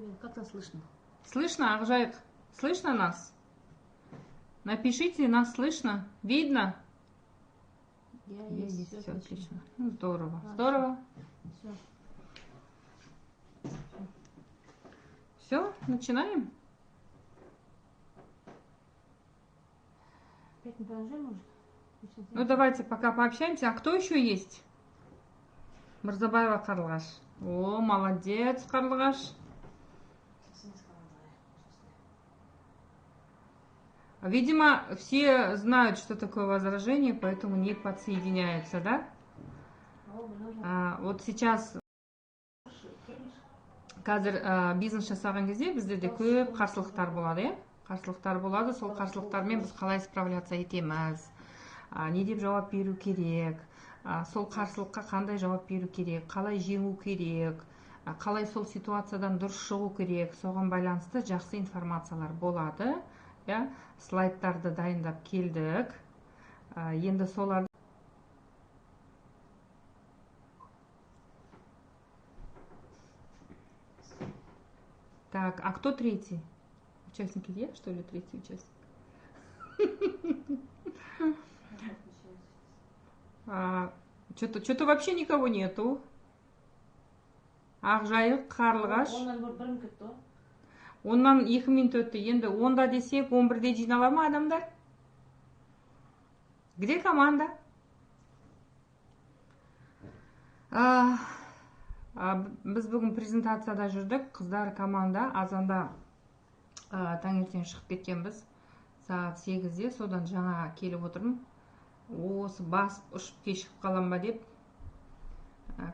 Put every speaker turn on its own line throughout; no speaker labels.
Привет, как нас слышно?
Слышно, Акжайк? Слышно нас? Напишите, нас слышно? Видно?
Я
Я
есть,
есть,
все
все
отлично.
отлично. Ну, здорово.
А,
Здорово.
Все.
Все, начинаем?
Опять не положим, может?
Ну, давайте пока пообщаемся. А кто еще есть? Мырзабаева Карлыгаш. О, молодец, Карлыгаш. Видимо, все знают, что такое возражение, поэтому не подсоединяются, да? Вот сейчас қазір бизнес жасаған кезде біздерде көп қарсылықтар болады, иә? Қарсылықтар болады, сол қарсылықтармен біз қалай справляться етеміз, не деп жауап беру керек, сол қарсылыққа қандай жауап беру керек, қалай жеңу керек, қалай сол ситуациядан дұрыс шығу керек, соған байланысты жақсы информациялар болады, иә? Слайдтарды дайындап келдік. Енді соларды Так, а кто третий? Участник я, что ли, третий участник? Что-то вообще никого нету. Ақжайық, Қарлығаш. Оннан 2 минут өтті. Енді 10-да десек, 11-де жинала ма адамдар? Где команда? Біз бүгін презентацияда жүрдік. Қыздар команда азанда таңертең шығып кеткенбіз. Сағат 8-де, содан жаңа келіп отырмын. Осы басып ұшып кешігіп қалам ба деп.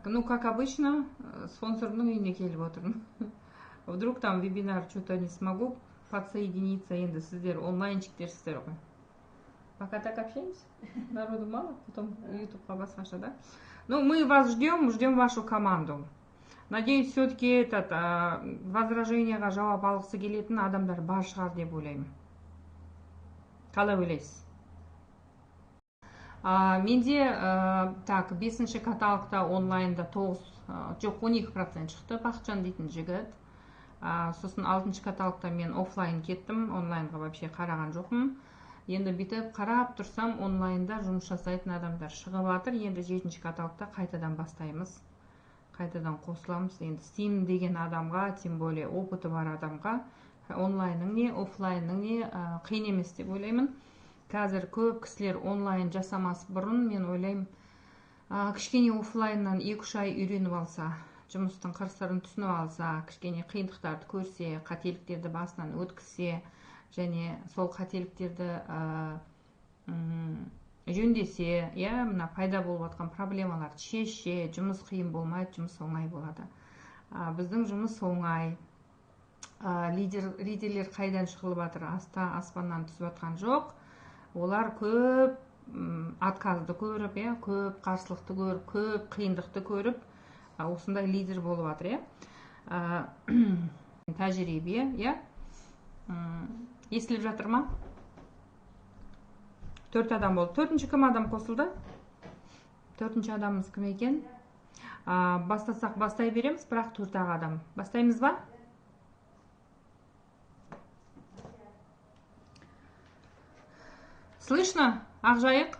Ну, как обычно, спонсорның үйіне келіп отырмын. Вдруг там вебинар что-то не смогу подсоединиться, енді сіздер онлайнчиктерсіздер ғой. Пока так общаемся. Народу мало, потом ютубқа басқаша, да? Ну, мы вас ждем вашу команду. Надеюсь, все-таки этот возражениеға жауап алғысы келетін адамдар бар шығар деп ойлаймын. Қалай ойлайсыз? Менде так 5-ші каталогта онлайнда 12% шықты, Бақытжан дейтін жігіт. Сосын 6-ші каталогта мен офлайн кеттім, онлайнға вообще қараған жоқпын. Енді бүйтіп қарап тұрсам, онлайнда жұмыс жасайтын адамдар шығып жатыр. Енді 7-ші каталогта қайтадан бастаймыз. Қайтадан қосыламыз. Енді істеймін деген адамға, тем более опыты бар адамға, онлайнның не, офлайнның не қиын емес деп ойлаймын. Қазір көп кісілер онлайн жасамас бұрын, мен ойлаймын, кішкене офлайннан 2-3 ай үйреніп алса, жұмыстың қыр-сырын түсініп алса, кішкене қиындықтарды көрсе, қателіктерді басынан өткізсе, және сол қателіктерді жөндесе, иә, мына пайда болып жатқан проблемаларды шешсе, жұмыс қиын болмайды, жұмыс оңай болады. Біздің жұмыс оңай. Лидерлер қайдан шығылып жатыр? Аспаннан түсіп жатқан жоқ. Олар көп отказды көріп, көп қарсылықты көріп, көп қиындықты көріп, осындай лидер болып жатыр, тәжірибе, естіліп жатыр ма? 4 адам болды. 4-ші кім адам қосылды? 4-ші адамымыз кім екен? Бастасақ бастай береміз, бірақ 4 адам. Бастаймыз ба? Слышно, Ақжайық?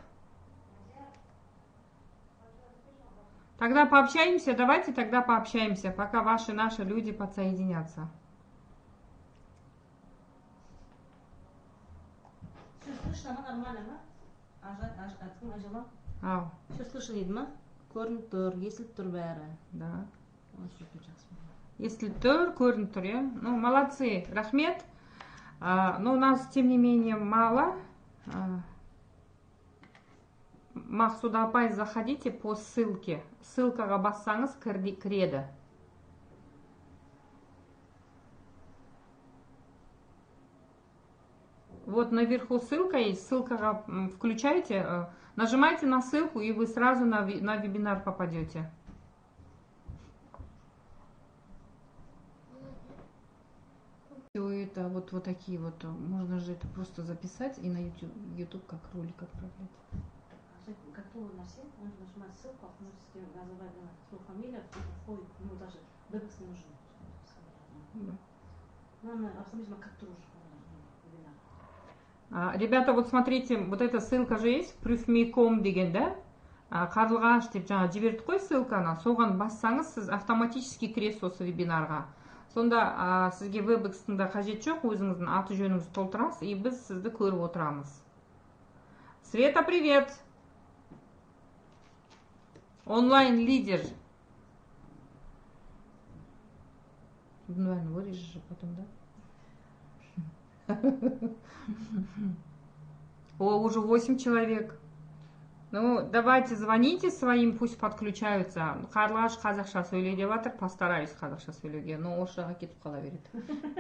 Тогда пообщаемся, давайте тогда пообщаемся, пока наши люди подсоединятся.
Все слышно, нормально, ма? Все слышно, дейді ма? Көрініп тұр, естіліп тұр бәрі.
Да. Естіліп тұр, көрініп тұр, иә? Ну, молодцы, рахмет. Но у нас, тем не менее, мало. Мақсуда апай, заходите по ссылке. Ссылкаға бассаңыз кіреді. Вот наверху ссылка есть, ссылкаға включайте, нажимайте на ссылку, и вы сразу на вебинар попадете. Это вот такие вот, можно же это просто записать и на YouTube как ролик отправлять.
Готовы на всех, нужно нажимать ссылку, автоматически называть свою фамилию, входит, ему даже ДБКС не нужен.
Ребята, вот смотрите, вот эта ссылка же есть, prüfme.com деген, да? Қарлығаш деп жаңа жібердік қой ссылканы, соған бассаңыз сіз автоматически кіресіз осы вебинарға. Сонда сізге WebEx-тің да қажет жоқ, өзіңіздің аты жөніңізді толтырасыз, и біз сізді көріп отырамыз. Света, привет! Онлайн-лидер. Наверное, вырежешь же потом, да? О, уже 8 человек. Ну, давайте звоните своим, пусть подключаются. Қарлығаш қазақша сөйле деп жатыр, постараюсь қазақша сөйлеуге, но орысшаға кетіп қала береді.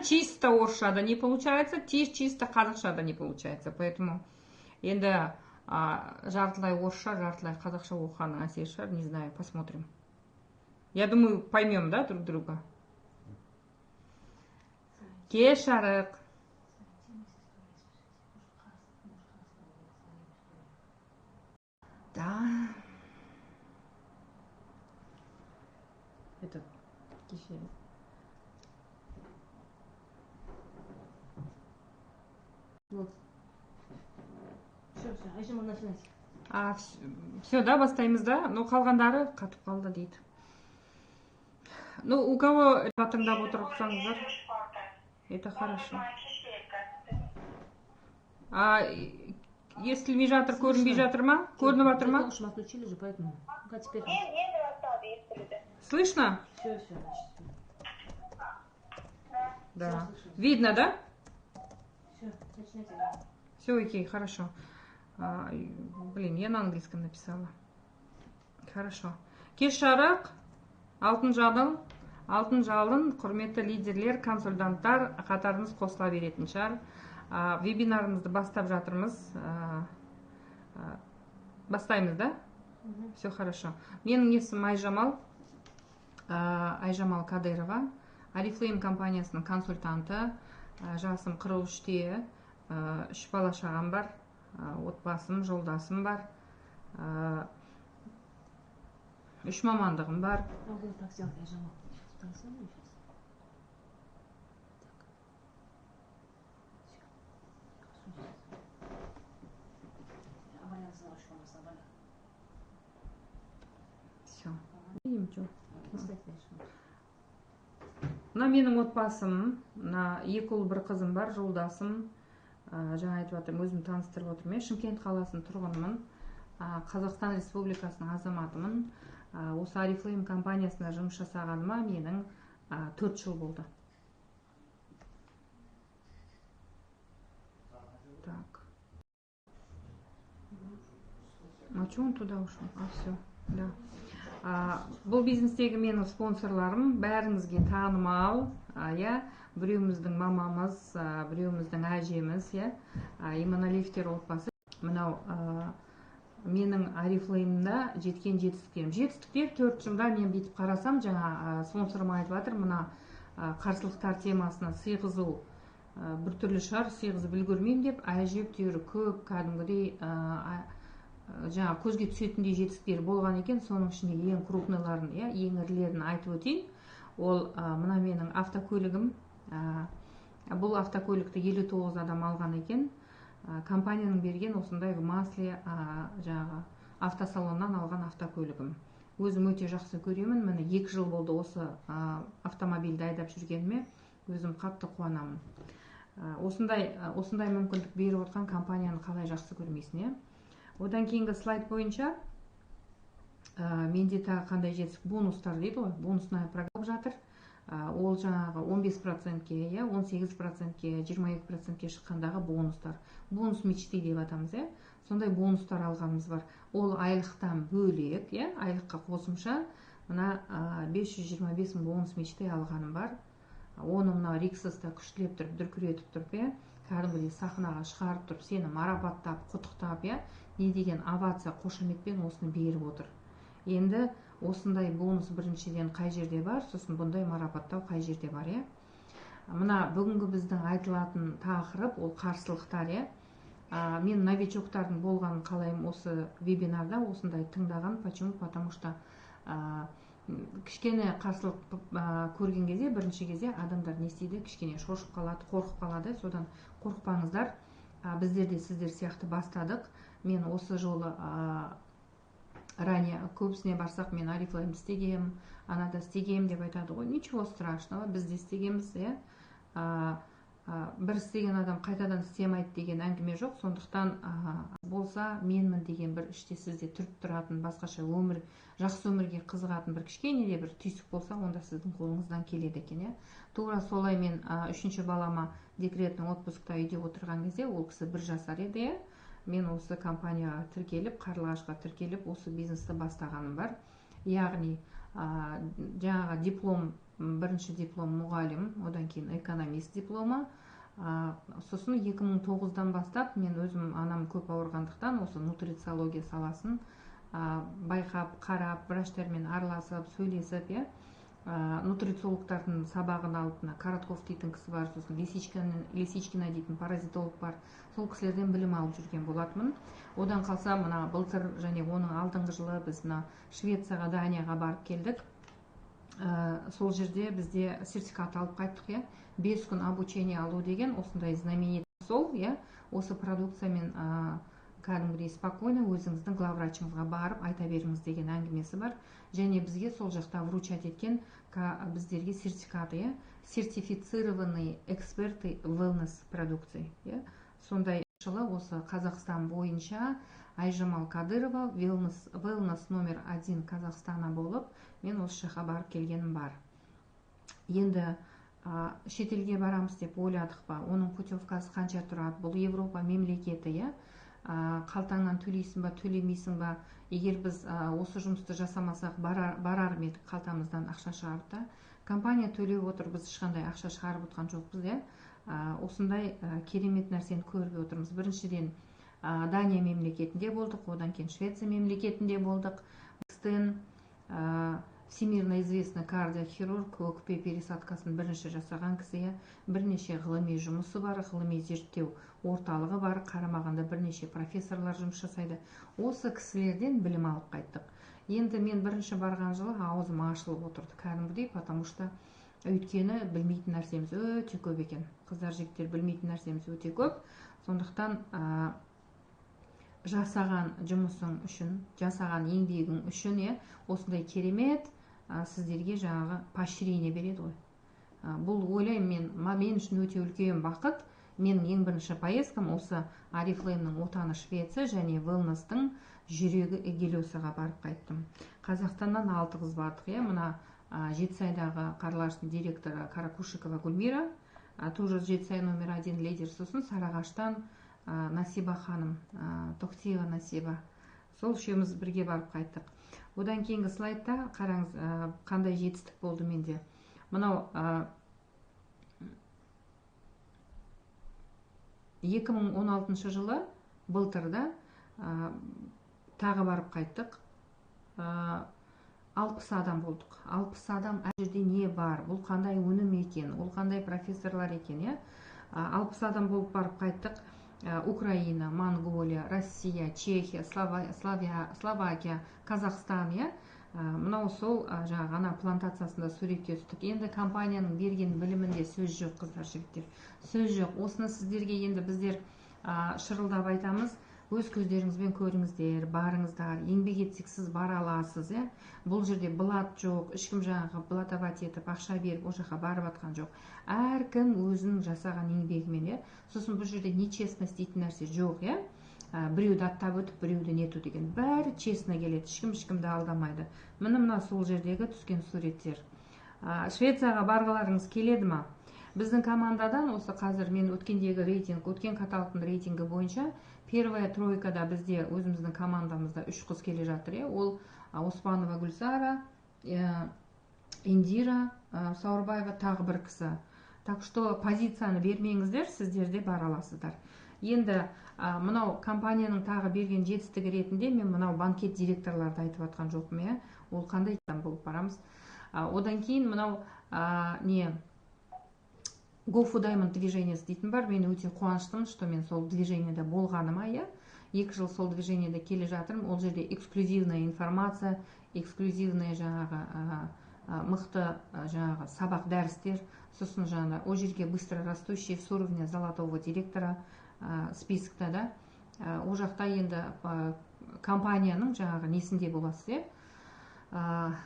Чисто орысшада не получается, чисто қазақшада не получается. Поэтому енді жартылай орысша, жартылай қазақша оқығанның әсері шығар, не знаю, посмотрим. Я думаю, поймем, да, друг друга. Кеш жарық. Да. Это кефир.
Вот. Все, Айжан, начинайте.
Все, да, бастаймыз, да? Ну, қалғандары қатып қалды дейді. Ну, у кого тыңдап отырсаңыздар. Это хорошо. Естілмей жатыр, көрінбей жатыр ма? Көрініп жатыр ма?
Мы отключили же, поэтому. Теперь.
Слышно?
Все.
Да. Видно, да?
Все, начинайте.
Все окей, хорошо. Блин, я на английском написала. Хорошо. Кеш жарық, алтын жалын, құрметті лидерлер, консультанттар, қатарыңыз қосыла беретін шығар. Вебинарымызды бастап жатырмыз. Бастаймыз, да? Все хорошо. Менің есімім Айжамал Кадырова, Oriflame компаниясының консультанты. Жасым 43-те, 3 бала шағам бар, отбасым, жолдасым бар, 3 мамандығым бар. Все. Мына менің отбасым, мына 2 ұл 1 қызым бар, жолдасым. Жаңа айтып жатырмын, өзім таныстырып отырмын. Шымкент қаласының тұрғынымын. Қазақстан Республикасының азаматымын. Осы Oriflame компаниясында жұмыс жасағаныма менің 4 жыл болды. Так. А что он туда ушел? Все, да. Бұл бизнестегі менің спонсорларым бәріңізге танымал, біреуіміздің мамамыз, біреуіміздің әжеміз, Иманалиевтер отбасы. Мынау менің Oriflame'да жеткен жетістіктерім. Жетістіктер 4 жылда мен бүйтіп қарасам, жаңа спонсорым айтып жатыр, мына қарсылықтар темасына сыйғызу біртүрлі шығар, сыйғызып үлгермеймін деп, әжептәуір көп кәдімгідей жаңа көзге түсетіндей жетістіктер болған екен. Соның ішінде ең крупныйларын, ең ірілерін айтып өтейін. Ол мына менің автокөлігім. Бұл автокөлікті 59 адам алған екен. Компанияның берген осындай Масле жаңағы автосалоннан алған автокөлігім. Өзім өте жақсы көремін. Міне 2 жыл болды осы автомобильді айдап жүргеніме. Өзім қатты қуанамын. Осындай мүмкіндік беріп отқан компанияны қалай жақсы көрмейсің, Одан кейінгі слайд бойынша менде тағы қандай жетістік, бонустар дейді ғой, бонусная программа жатыр. Ол жаңағы 15%-ке, 18%-ке, 22%-ке шыққандағы бонустар. Бонус мечты деп атамыз, сондай бонустар алғанымыз бар. Ол айлықтан бөлек, айлыққа қосымша мына 525 мың бонус мечты алғаным бар. Оны мына Риксоста күштілеп тұрып, дүркіретіп тұрып, кәдімгідей сахнаға шығарып тұрып, сені марапаттап, құттықтап, не деген овация, қошаметпен осыны беріп отыр. Енді осындай бонус біріншіден қай жерде бар, сосын бұндай марапаттау қай жерде бар, Мына бүгінгі біздің айтылатын тақырып, ол қарсылықтар, Мен новичоктардың болғанын қалаймын осы вебинарда, осындай тыңдаған. Почему? Потому что кішкене қарсылық көрген кезде, бірінші кезде адамдар не істейді, кішкене шошып қалады, қорқып қалады. Содан қорықпаңыздар, біздер де сіздер сияқты бастадық. Мен осы жолы ранее көбісіне барсақ, мен Oriflame істегем, анада істегем деп айтады ғой. Ничего страшного, біз де істегеміз, бір істеген адам қайтадан істемейді деген әңгіме жоқ. Сондықтан болса, менмін деген бір іште сізде тұрып тұратын, басқаша өмір, жақсы өмірге қызығатын бір кішкене де бір түйсік болса, онда сіздің қолыңыздан келеді екен. Тура солай мен үшінші балама декретный отпускта үйде отырған кезде, ол кісі 1 жасар еді. Мен осы компанияға тіркеліп, Қарлығашқа тіркеліп, осы бизнесті бастағаным бар. Яғни жаңағы диплом, бірінші диплом мұғалім, одан кейін экономист дипломы. Сосын 2009-дан бастап мен өзім, анам көп ауырғандықтан, осы нутрициология саласын байқап, қарап, врачтармен араласып, сөйлесіп, нутрициологтардың сабағын алып, Коротков дейтін кісі бар, сосын Лисичкина дейтін паразитолог бар, сол кісілерден білім алып жүрген болатынмын. Одан қалса, мына былтыр және оның алдыңғы жылы біз Швецияға, Данияға барып келдік. Сол жерде бізде сертификат алып қайттық. 5 күн обучение алу деген осындай знаменит сол, осы продукциямен кәдімгідей спокойно өзіңіздің главврачыңызға барып айта беріңіз деген әңгімесі бар. Және бізге сол жақта вручать еткен біздерге сертификаты, сертифицированные эксперты wellness продукции. Сондай жылы осы Қазақстан бойынша Айжамал Кадырова wellness номер 1 Қазақстана болып, мен осы жаққа барып келгенім бар. Енді шетелге барамыз деп ойладық па, оның путевкасы қанша тұрады? Бұл Европа мемлекеті, қалтаңнан төлейсің ба, төлемейсің ба? Егер біз осы жұмысты жасамасақ, барар ма едік қалтамыздан ақша шығарып та? Компания төлеп отыр, біз ешқандай ақша шығарып отқан жоқпыз. Осындай керемет нәрсені көріп отырмыз. Біріншіден Дания мемлекетінде болдық, одан кейін Швеция мемлекетінде болдық. Всемирно известный кардиохирург, өкпе пересадкасын бірінші жасаған кісі, бірнеше ғылыми жұмысы бар, ғылыми зерттеу орталығы бар, қарамағында бірнеше профессорлар жұмыс жасайды. Осы кісілерден білім алып қайттық. Енді мен бірінші барған жылы аузым ашылып отырды кәдімгідей, потому что өйткені білмейтін нәрсеміз өте көп екен. Қыздар, жігіттер, білмейтін нәрсеміз өте көп. Сондықтан жасаған жұмысың үшін, жасаған еңбегің үшін осындай керемет сіздерге жаңағы поощрение береді ғой. Бұл ойлаймын мен үшін өте үлкен бақыт. Менің ең бірінші поездкам осы Oriflame'ның отаны Швеция және wellness-тың жүрегі Эгелесоға барып қайттым. Қазақстаннан 6 қыз бардық. Мына Жетісайдағы Қарлығаштың директоры Каракушикова Гүлмира, тоже Жетісай номер 1 лидер. Сосын Сарыағаштан Насиба ханым, Тоқтиева Насиба. Сол үшеуміз бірге барып қайттық. Одан кейінгі слайдта қараңыз, қандай жетістік болды менде. Мынау 2016 жылы былтырда тағы барып қайттық. 60 адам болдық. 60 адам әр жерде не бар, бұл қандай өнім екен, ол қандай профессорлар екен. 60 адам болып барып қайттық. Украина, Монголия, Россия, Чехия, Словакия, Қазақстан. Мынау сол жаңа плантациясында суретке түстік. Енді компанияның берген білімінде сөз жоқ, қыздар, жігіттер. Сөз жоқ. Осыны сіздерге енді біздер шырылдап айтамыз. Өз көздеріңізбен көріңіздер, барыңыздар, еңбек етсек сіз бара аласыз. Бұл жерде блат жоқ, ешкім жаңағы блатовать етіп, ақша беріп, о жаққа барып атқан жоқ. Әркім өзінің жасаған еңбегімен. Сосын бұл жерде нечестность дейтін нәрсе жоқ. Біреуді аттап өтіп, біреуді нету деген. Бәрі честно келеді, ешкімді алдамайды. Мына сол жердегі түскен суреттер. Швецияға барғыларыңыз келеді ма? Біздің командадан осы қазір мен өткендегі рейтинг, өткен каталогтың рейтингі бойынша первая тройкада бізде өзіміздің командамызда 3 қыз келе жатыр. Ол Оспанова Гүлсара, Индира Саурбаева, тағы бір кісі. Так что позицияны бермеңіздер, сіздерде бар аласыздар. Енді мынау компанияның тағы берген жетістігі ретінде мен мынау банкет директорларды айтып атқан жоқпын. Ол қандай болып барамыз. Одан кейін мынау Go for Diamond движениесі дейтін бар. Мен өте қуаныштымын, что мен сол движениеде болғаныма. 2 жыл сол движениеде келе жатырмын. Ол жерде эксклюзивная информация, эксклюзивный жаңағы мықты жаңағы сабақ дәрістер, сосын жаңағы ол жерге быстро растущий с уровня золотого директора спискта да. Ол жақта енді компанияның жаңағы несінде боласыз,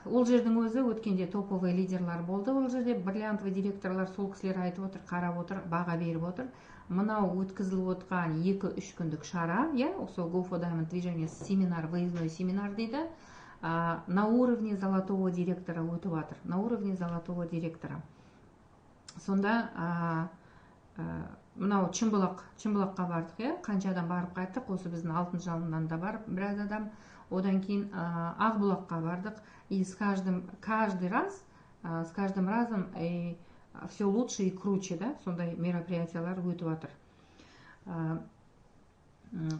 ол жердің өзі өткенде топовый лидерлар болды. Ол жерде бриллиантовый директорлар сол кісілер айтып отыр, қарап отыр, баға беріп отыр. Мынау өткізіліп отқан 2-3 күндік шара, осы Go for Diamond движениесі семинар, выездной семинар дейді. На уровне золотого директора өтіп жатыр. На уровне золотого директора. Сонда мынау Чымбұлаққа бардық, қанша адам барып қайттық, осы біздің алтын жалыннан да барып біраз адам. Одан кейін Ақбұлаққа бардық, и с каждым разом все лучше и круче, да, сондай мероприятиялар өтіп жатыр.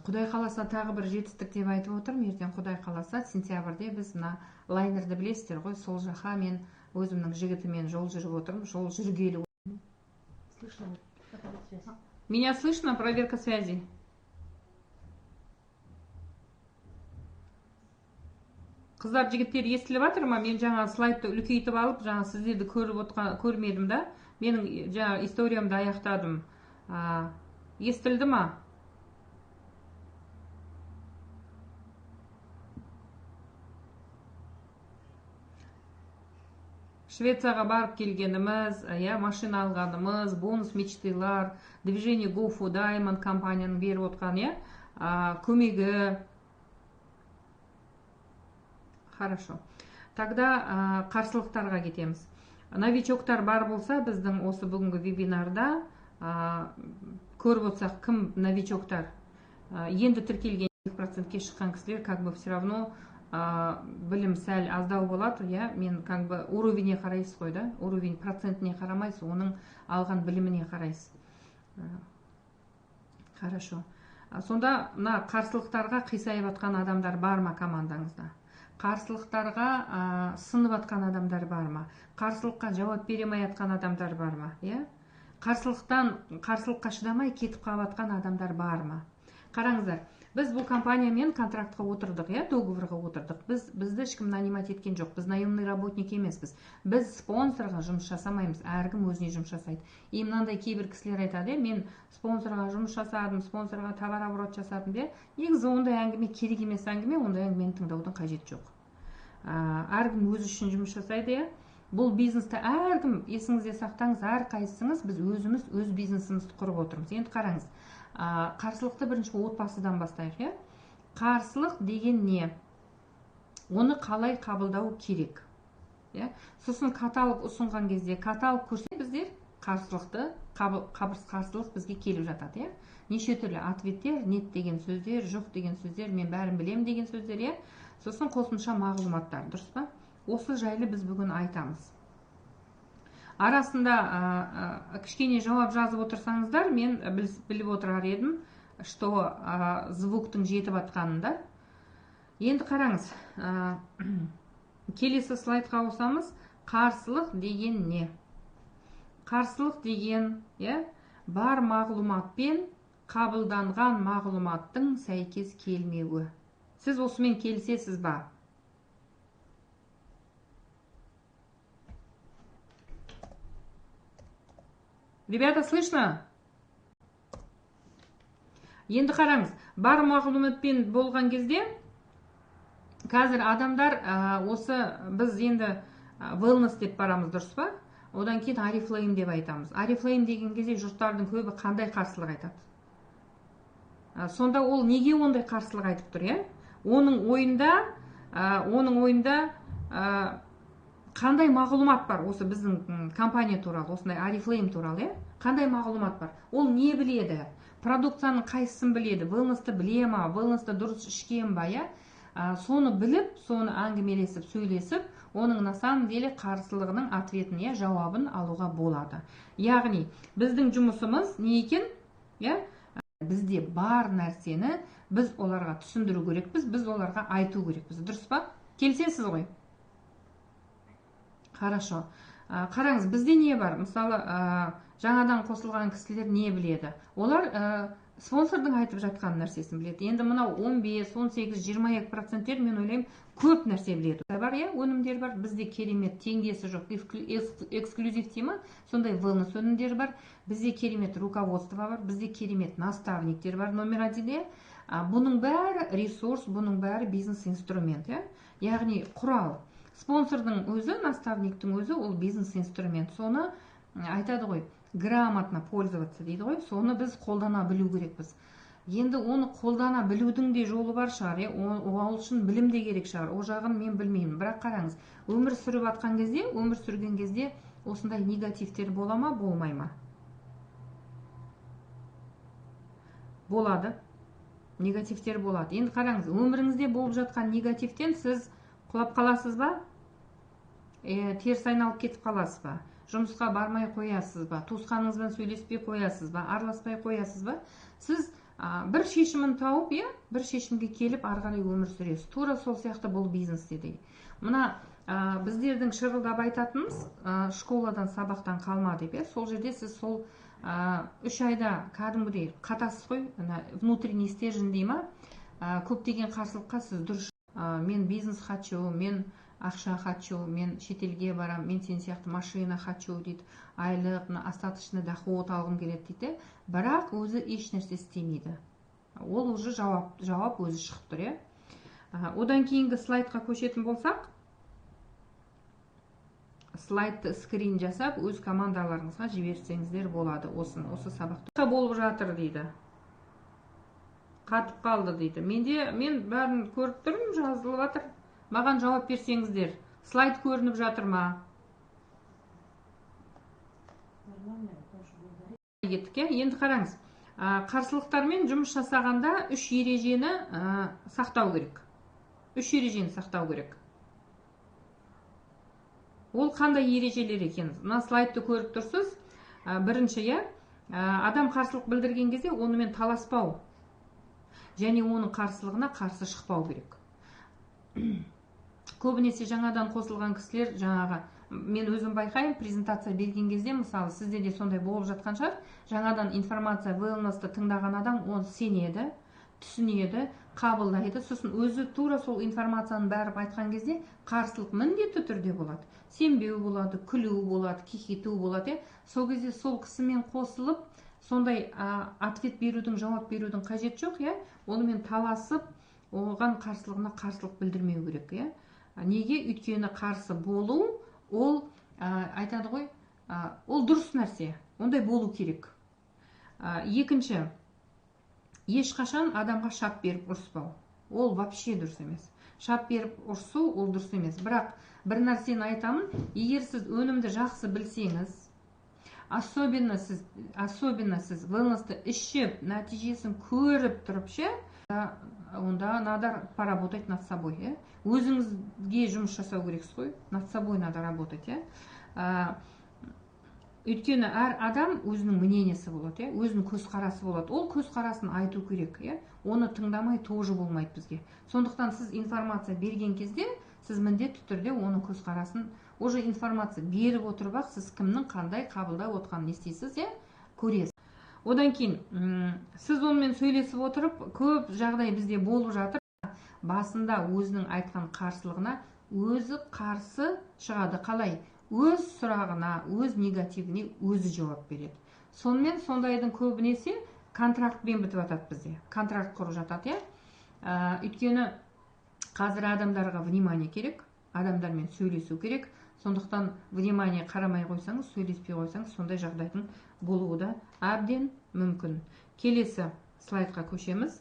Құдай қаласа тағы бір жетістік деп айтып отырмын. Ертең Құдай қаласа сентябрьде біз мына лайнерді білесіздер ғой, сол жаққа мен өзімнің жігітімен жол жүріп отырмын, жол жүргелі. Меня слышно? Проверка связи. Қыздар, жігіттер, естіліп жатыр ма? Мен жаңа слайдты үлкейтіп алып, жаңа сіздерді көрмедім да. Менің жаңа историямды аяқтадым. Естілді ма? Швецияға барып келгеніміз, машина алғанымыз, бонус мечталар, движение Go for Diamond компанияның беріп отқан, көмегі. Хорошо. Тогда қарсылықтарға кетеміз. Новичоктар бар болса, біздің осы бүгінгі вебинарда көріп отсақ, кім новичоктар? Енді тіркелген 2%-ке шыққан кісілер, как бы все равно білім сәл аздау болады, мен как бы уровеніне қарайсыз ғой, да? Уровень процентіне қарамайсыз, оның алған біліміне қарайсыз. Хорошо. Сонда мына қарсылықтарға қисайып атқан адамдар бар ма командаңызда? Қарсылықтарға сынып атқан адамдар бар ма? Қарсылыққа жауап беремей атқан адамдар бар ма? Қарсылыққа шыдамай кетіп қалып атқан адамдар бар ма? Қараңыздар, біз бұл компаниямен контрактқа отырдық, договорға отырдық. Бізді ешкім нанимать еткен жоқ. Біз наемный работник емеспіз. Біз спонсорға жұмыс жасамаймыз. Әркім өзіне жұмыс жасайды. И мынандай кейбір кісілер айтады, мен спонсорға жұмыс жасадым, спонсорға товар оборот жасадым де. Негізі ондай әңгіме керек емес әңгіме, ондай әңгімені тыңдаудың қажеті жоқ. Әркім өзі үшін жұмыс жасайды. Бұл бизнесті әркім, есіңізде сақтаңыз, әрқайсыңыз біз өзіміз өз бизнесімізді құрып отырмыз. Енді қараңыз, қарсылықты бірінші отбасыдан бастайық. Қарсылық деген не? Оны қалай қабылдау керек? Сосын каталог ұсынған кезде, каталог көрсе біздер қарсылықты, қарсылық бізге келіп жатады. Неше түрлі ответтер, нет деген сөздер, жоқ деген сөздер, мен бәрін білем деген сөздер. Сосын қосымша мағлұматтар, дұрыс па? Осы жайлы біз бүгін айтамыз. Арасында кішкене жауап жазып отырсаңыздар, мен біліп отырар едім, что звуктың жетіп атқанында. Енді қараңыз, келесі слайдқа ауысамыз. Қарсылық деген не? Қарсылық деген бар мағлұматпен қабылданған мағлұматтың сәйкес келмеуі. Сіз осымен келісесіз ба? Ребята, слышно? Енді қараңыз, бар мағлұматпен болған кезде, қазір адамдар осы біз енді wellness деп барамыз, дұрыс па? Одан кейін Oriflame деп айтамыз. Oriflame деген кезде жұрттардың көбі қандай қарсылық айтады? Сонда ол неге ондай қарсылық айтып тұр, Оның ойында қандай мағлұмат бар осы біздің компания туралы, осындай Oriflame туралы, қандай мағлұмат бар? Ол не біледі? Продукцияның қайсысын біледі? Wellness'ты біле ма? Wellness'ты дұрыс ішкен ба, Соны біліп, соны әңгімелесіп, сөйлесіп, оның на самом деле қарсылығының ответін, жауабын алуға болады. Яғни, біздің жұмысымыз не екен? Бізде бар нәрсені біз оларға түсіндіру керекпіз, біз оларға айту керекпіз. Дұрыс па? Келісесіз ғой? Хорошо. Қараңыз, бізде не бар? Мысалы, жаңадан қосылған кісілер не біледі? Олар спонсордың айтып жатқан нәрсесін біледі. Енді мынау 15, 18, 22% мен ойлаймын көп нәрсе біледі. Бар, өнімдер бар, бізде керемет, теңдесі жоқ, эксклюзив тема, сондай wellness өнімдері бар, бізде керемет руководство бар, бізде керемет наставниктер бар, номер 1. Бұның бәрі ресурс, бұның бәрі бизнес-инструмент, яғни құрал. Спонсордың өзі, наставниктің өзі, ол бизнес-инструмент. Соны айтады ғой, грамотно пользоваться дейді ғой, соны біз қолдана білу керекпіз. Енді оны қолдана білудің де жолы бар шығар, ол үшін білім де керек шығар, ол жағын мен білмеймін. Бірақ қараңыз, өмір сүріп атқан кезде, өмір сүрген кезде осындай негативтер бола ма, болмай ма? Болады. Негативтер болады. Енді қараңыз, өміріңізде болып жатқан негативтен сіз құлап қаласыз ба? Теріс айналып кетіп қаласыз ба? Жұмысқа бармай қоясыз ба? Туысқаныңызбен сөйлеспей қоясыз ба? Араласпай қоясыз ба? Сіз бір шешімін тауып, бір шешімге келіп ары қарай өмір сүресіз. Тура сол сияқты бұл бизнесте де. Мына біздердің шырылдап айтатынымыз школадан сабақтан қалма деп, сол жерде сіз сол 3 айда кәдімгідей қатасыз ғой, внутренний стержень дей ма, көптеген қарсылыққа сіз дұрыс, мен бизнес хочу, мен ақша хочу, мен шетелге барам, мен сен сияқты машина хочу дейді, айлық, остаточный доход алғым келеді дейді, бірақ өзі еш нәрсе істемейді. Ол уже жауап өзі шығып тұр. Одан кейінгі слайдқа көшетін болсақ, слайдты скрин жасап, өз командаларыңызға жіберсеңіздер болады. Осы сабақта болып жатыр дейді. Қатып қалды дейді. Мен бәрін көріп тұрмын, жазылып жатыр. Маған жауап берсеңіздер. Слайд көрініп жатыр ма? Енді қараңыз. Қарсылықтармен жұмыс жасағанда 3 ережені сақтау керек. 3 ережені сақтау керек. Ол қандай ережелер екен? Мына слайдты көріп тұрсыз. Бірінші, адам қарсылық білдірген кезде онымен таласпау. Және оның қарсылығына қарсы шықпау керек. Көбінесе жаңадан қосылған кісілер, мен өзім байқаймын, презентация берген кезде, мысалы, сізде де сондай болып жатқан шығар, жаңадан информация wellness-ты тыңдаған адам, оны сенеді, түсінеді, қабылдайды, сосын өзі тура сол информацияны бәріп айтқан кезде қарсылық міндетті түрде болады. Сенбеу болады, күлу болады, кекету болады. Сол кезде сол кісімен қосылып, сондай ответ берудің, жауап берудің қажет жоқ, онымен таласып, оған қарсылығына қарсылық білдірмеу керек. Неге? Өйткені қарсы болу, ол айтады ғой, ол дұрыс нәрсе, ондай болу керек. Екінші, ешқашан адамға шап беріп ұрыспау. Ол вообще дұрыс емес. Шап беріп ұрысу, ол дұрыс емес. Бірақ бір нәрсені айтамын, егер сіз өнімді жақсы білсеңіз, особенно сіз wellness-ты ішіп, нәтижесін көріп тұрып, онда надо поработать над собой. Өзіңізге жұмыс жасау керексіз ғой, над собой надо работать. Өйткені әр адам өзінің мнениесі болады, өзінің көзқарасы болады. Ол көзқарасын айту керек, оны тыңдамай тоже болмайды бізге. Сондықтан сіз информация берген кезде, сіз міндетті түрде оның көзқарасын, уже информация беріп отырып ақ, сіз кімнің қандай қабылдап отқанын естисіз, көресіз. Одан кейін, сіз онымен сөйлесіп отырып, көп жағдай бізде болып жатыр. Басында өзінің айтқан қарсылығына өзі қарсы шығады. Қалай? Өз сұрағына, өз негативіне өзі жауап береді. Сонымен сондайдың көбінесе контрактпен бітіп жатады бізде. Контракт құрып жатады. Өйткені қазір адамдарға внимание керек, адамдармен сөйлесу керек. Сондықтан внимание қарамай қойсаңыз, сөйлеспей қойсаңыз, сондай жағдайдың болуы да әбден мүмкін. Келесі слайдқа көшеміз.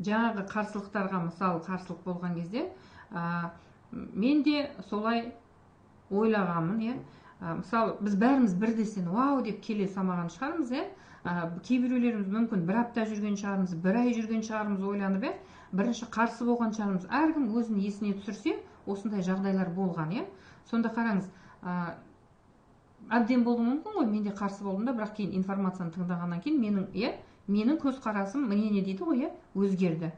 Жаңағы қарсылықтарға, мысалы, қарсылық болған кезде, мен де солай ойлағанмын. Мысалы, біз бәріміз бірдесен вау деп келе салмаған шығармыз. Кейбіреулеріміз мүмкін бір апта жүрген шығармыз, бір ай жүрген шығармыз ойланып, бірінші қарсы болған шығармыз. Әркім өзін есіне түсірсе, осындай жағдайлар болған. Сонда қараңыз, әбден болуы мүмкін ғой, мен де қарсы болдым да, бірақ кейін информацияны тыңдағаннан кейін менің көзқарасым, мнение дейді ғой, өзгерді.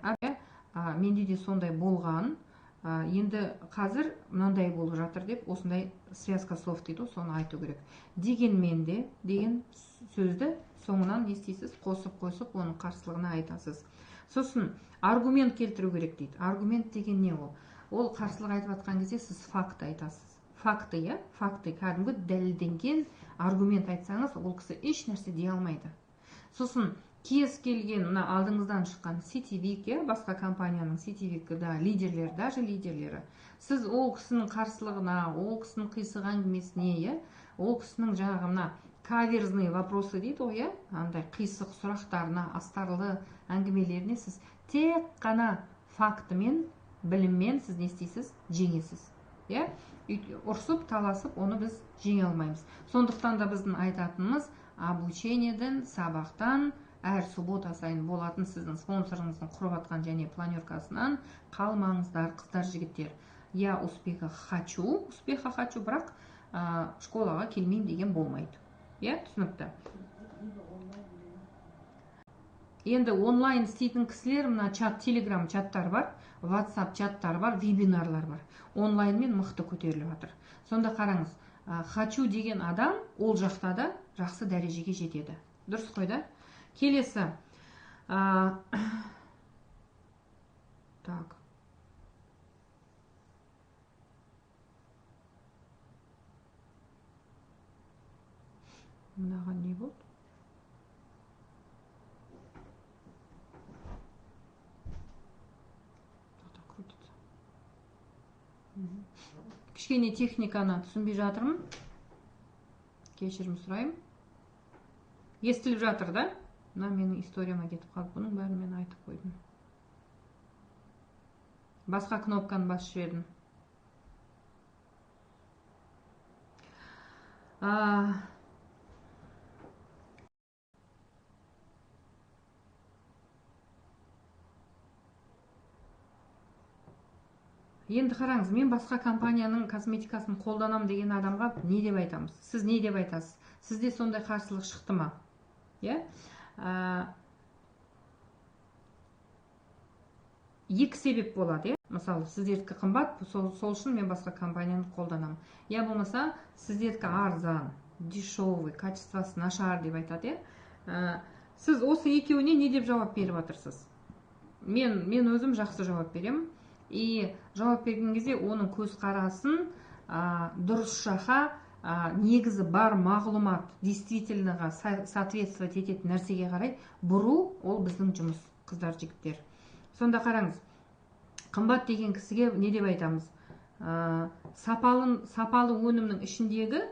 Менде де сондай болған, Енді қазір мынандай болып жатыр деп осындай связка слов дейді, соны айту керек. Дегенмен де деген сөзді соңынан не істейсіз, қосып оның қарсылығына айтасыз. Сосын аргумент келтіру керек дейді. Аргумент деген не ол? Ол қарсылық айтып жатқан кезде сіз факт айтасыз. Факты, факты, кәдімгі дәлелденген аргумент айтсаңыз, ол кісі еш нәрсе дей алмайды. Сосын кез келген мына алдыңыздан шыққан сетевик, басқа компанияның сетевикі, лидерлері, даже лидерлері, сіз ол кісінің қарсылығына, ол кісінің қисық әңгімесіне, ол кісінің жаңағы мына каверзный вопросы дейді ғой, андай қисық сұрақтарына, астарлы әңгімелеріне сіз тек қана фактымен, біліммен сіз не істейсіз? Жеңесіз. Ұрсып, таласып, оны біз жеңе алмаймыз. Сондықтан да біздің айтатынымыз обучениеден, сабақтан, әр суббота сайын болатын сіздің спонсорыңыздың құрып атқан және планеркасынан қалмаңыздар, қыздар, жігіттер. Я успеха хочу, бірақ школаға келмеймін деген болмайды. Түсінікті. Енді онлайн істейтін кісілер, мына чат, телеграм чаттар бар, WhatsApp чаттар бар, вебинарлар бар. Онлайнмен мықты көтеріліп жатыр. Сонда қараңыз, хочу деген адам ол жақта да жақсы дәрежеге жетеді. Дұрыс қой да? Келесі. Так. Мынаған не болды? Кішкене техниканы түсінбей жатырмын. Кешірім сұрайым. Естіліп жатыр да? Мына менің историяма кетіп қалып, бұның бәрін мен айтып қойдым. Басқа кнопканы басып жібердім. Енді қараңыз, мен басқа компанияның косметикасын қолданам деген адамға не деп айтамыз? Сіз не деп айтасыз? Сізде сондай қарсылық шықты ма? Екі себеп болады. Мысалы, сіздердікі қымбат, сол үшін мен басқа компанияны қолданам. Болмаса, сіздердікі арзан, дешевый, качествосы нашар деп айтады. Сіз осы екеуіне не деп жауап беріп отырсыз? Мен өзім жақсы жауап берем. И жауап берген кезде оның көзқарасын дұрыс жаққа, негізі бар мағлұмат действительныға соответствовать ететін нәрсеге қарай бұру, ол біздің жұмыс, қыздар, жігіттер. Сонда қараңыз, қымбат деген кісіге не деп айтамыз? Сапалы өнімнің ішіндегі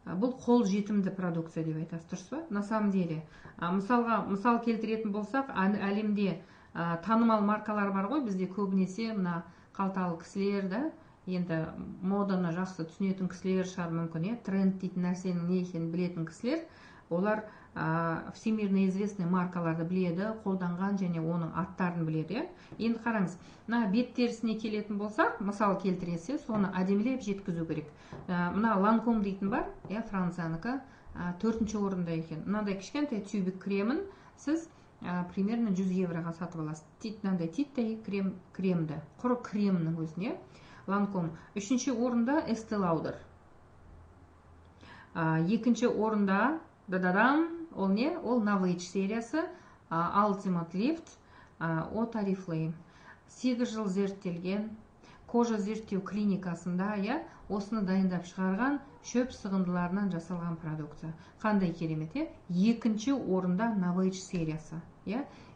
бұл қол жетімді продукция деп айтасыз, дұрыс па? На самом деле, мысал келтіретін болсақ, әлемде танымал маркалар бар ғой, бізде көбінесе мына қалталы кісілер, енді моданы жақсы түсінетін кісілер шығар мүмкін, тренд дейтін нәрсенің не екенін білетін кісілер, олар всемирно известный маркаларды біледі, қолданған және оның аттарын біледі. Енді қараңыз, мына бет терісіне келетін болсақ, мысал келтіресе, соны әдемілеп жеткізу керек. Мына Lancome дейтін бар, Франциянікі, 4-ші орында екен. Мынандай кішкентай тюбик кремін сіз примерно 100 евроға сатып аласыз. Мынандай титтей кремді, құры кремнің өзіне. Lancome. 3-ші орында Estée Lauder. 2-ші орында ол не? Ол Novage сериясы, Ultimate Lift, от Oriflame. 8 жыл зерттелген, кожа зерттеу клиникасында осыны дайындап шығарған шөп сығындыларынан жасалған продукция. Қандай керемет, 2-ші орында Novage сериясы.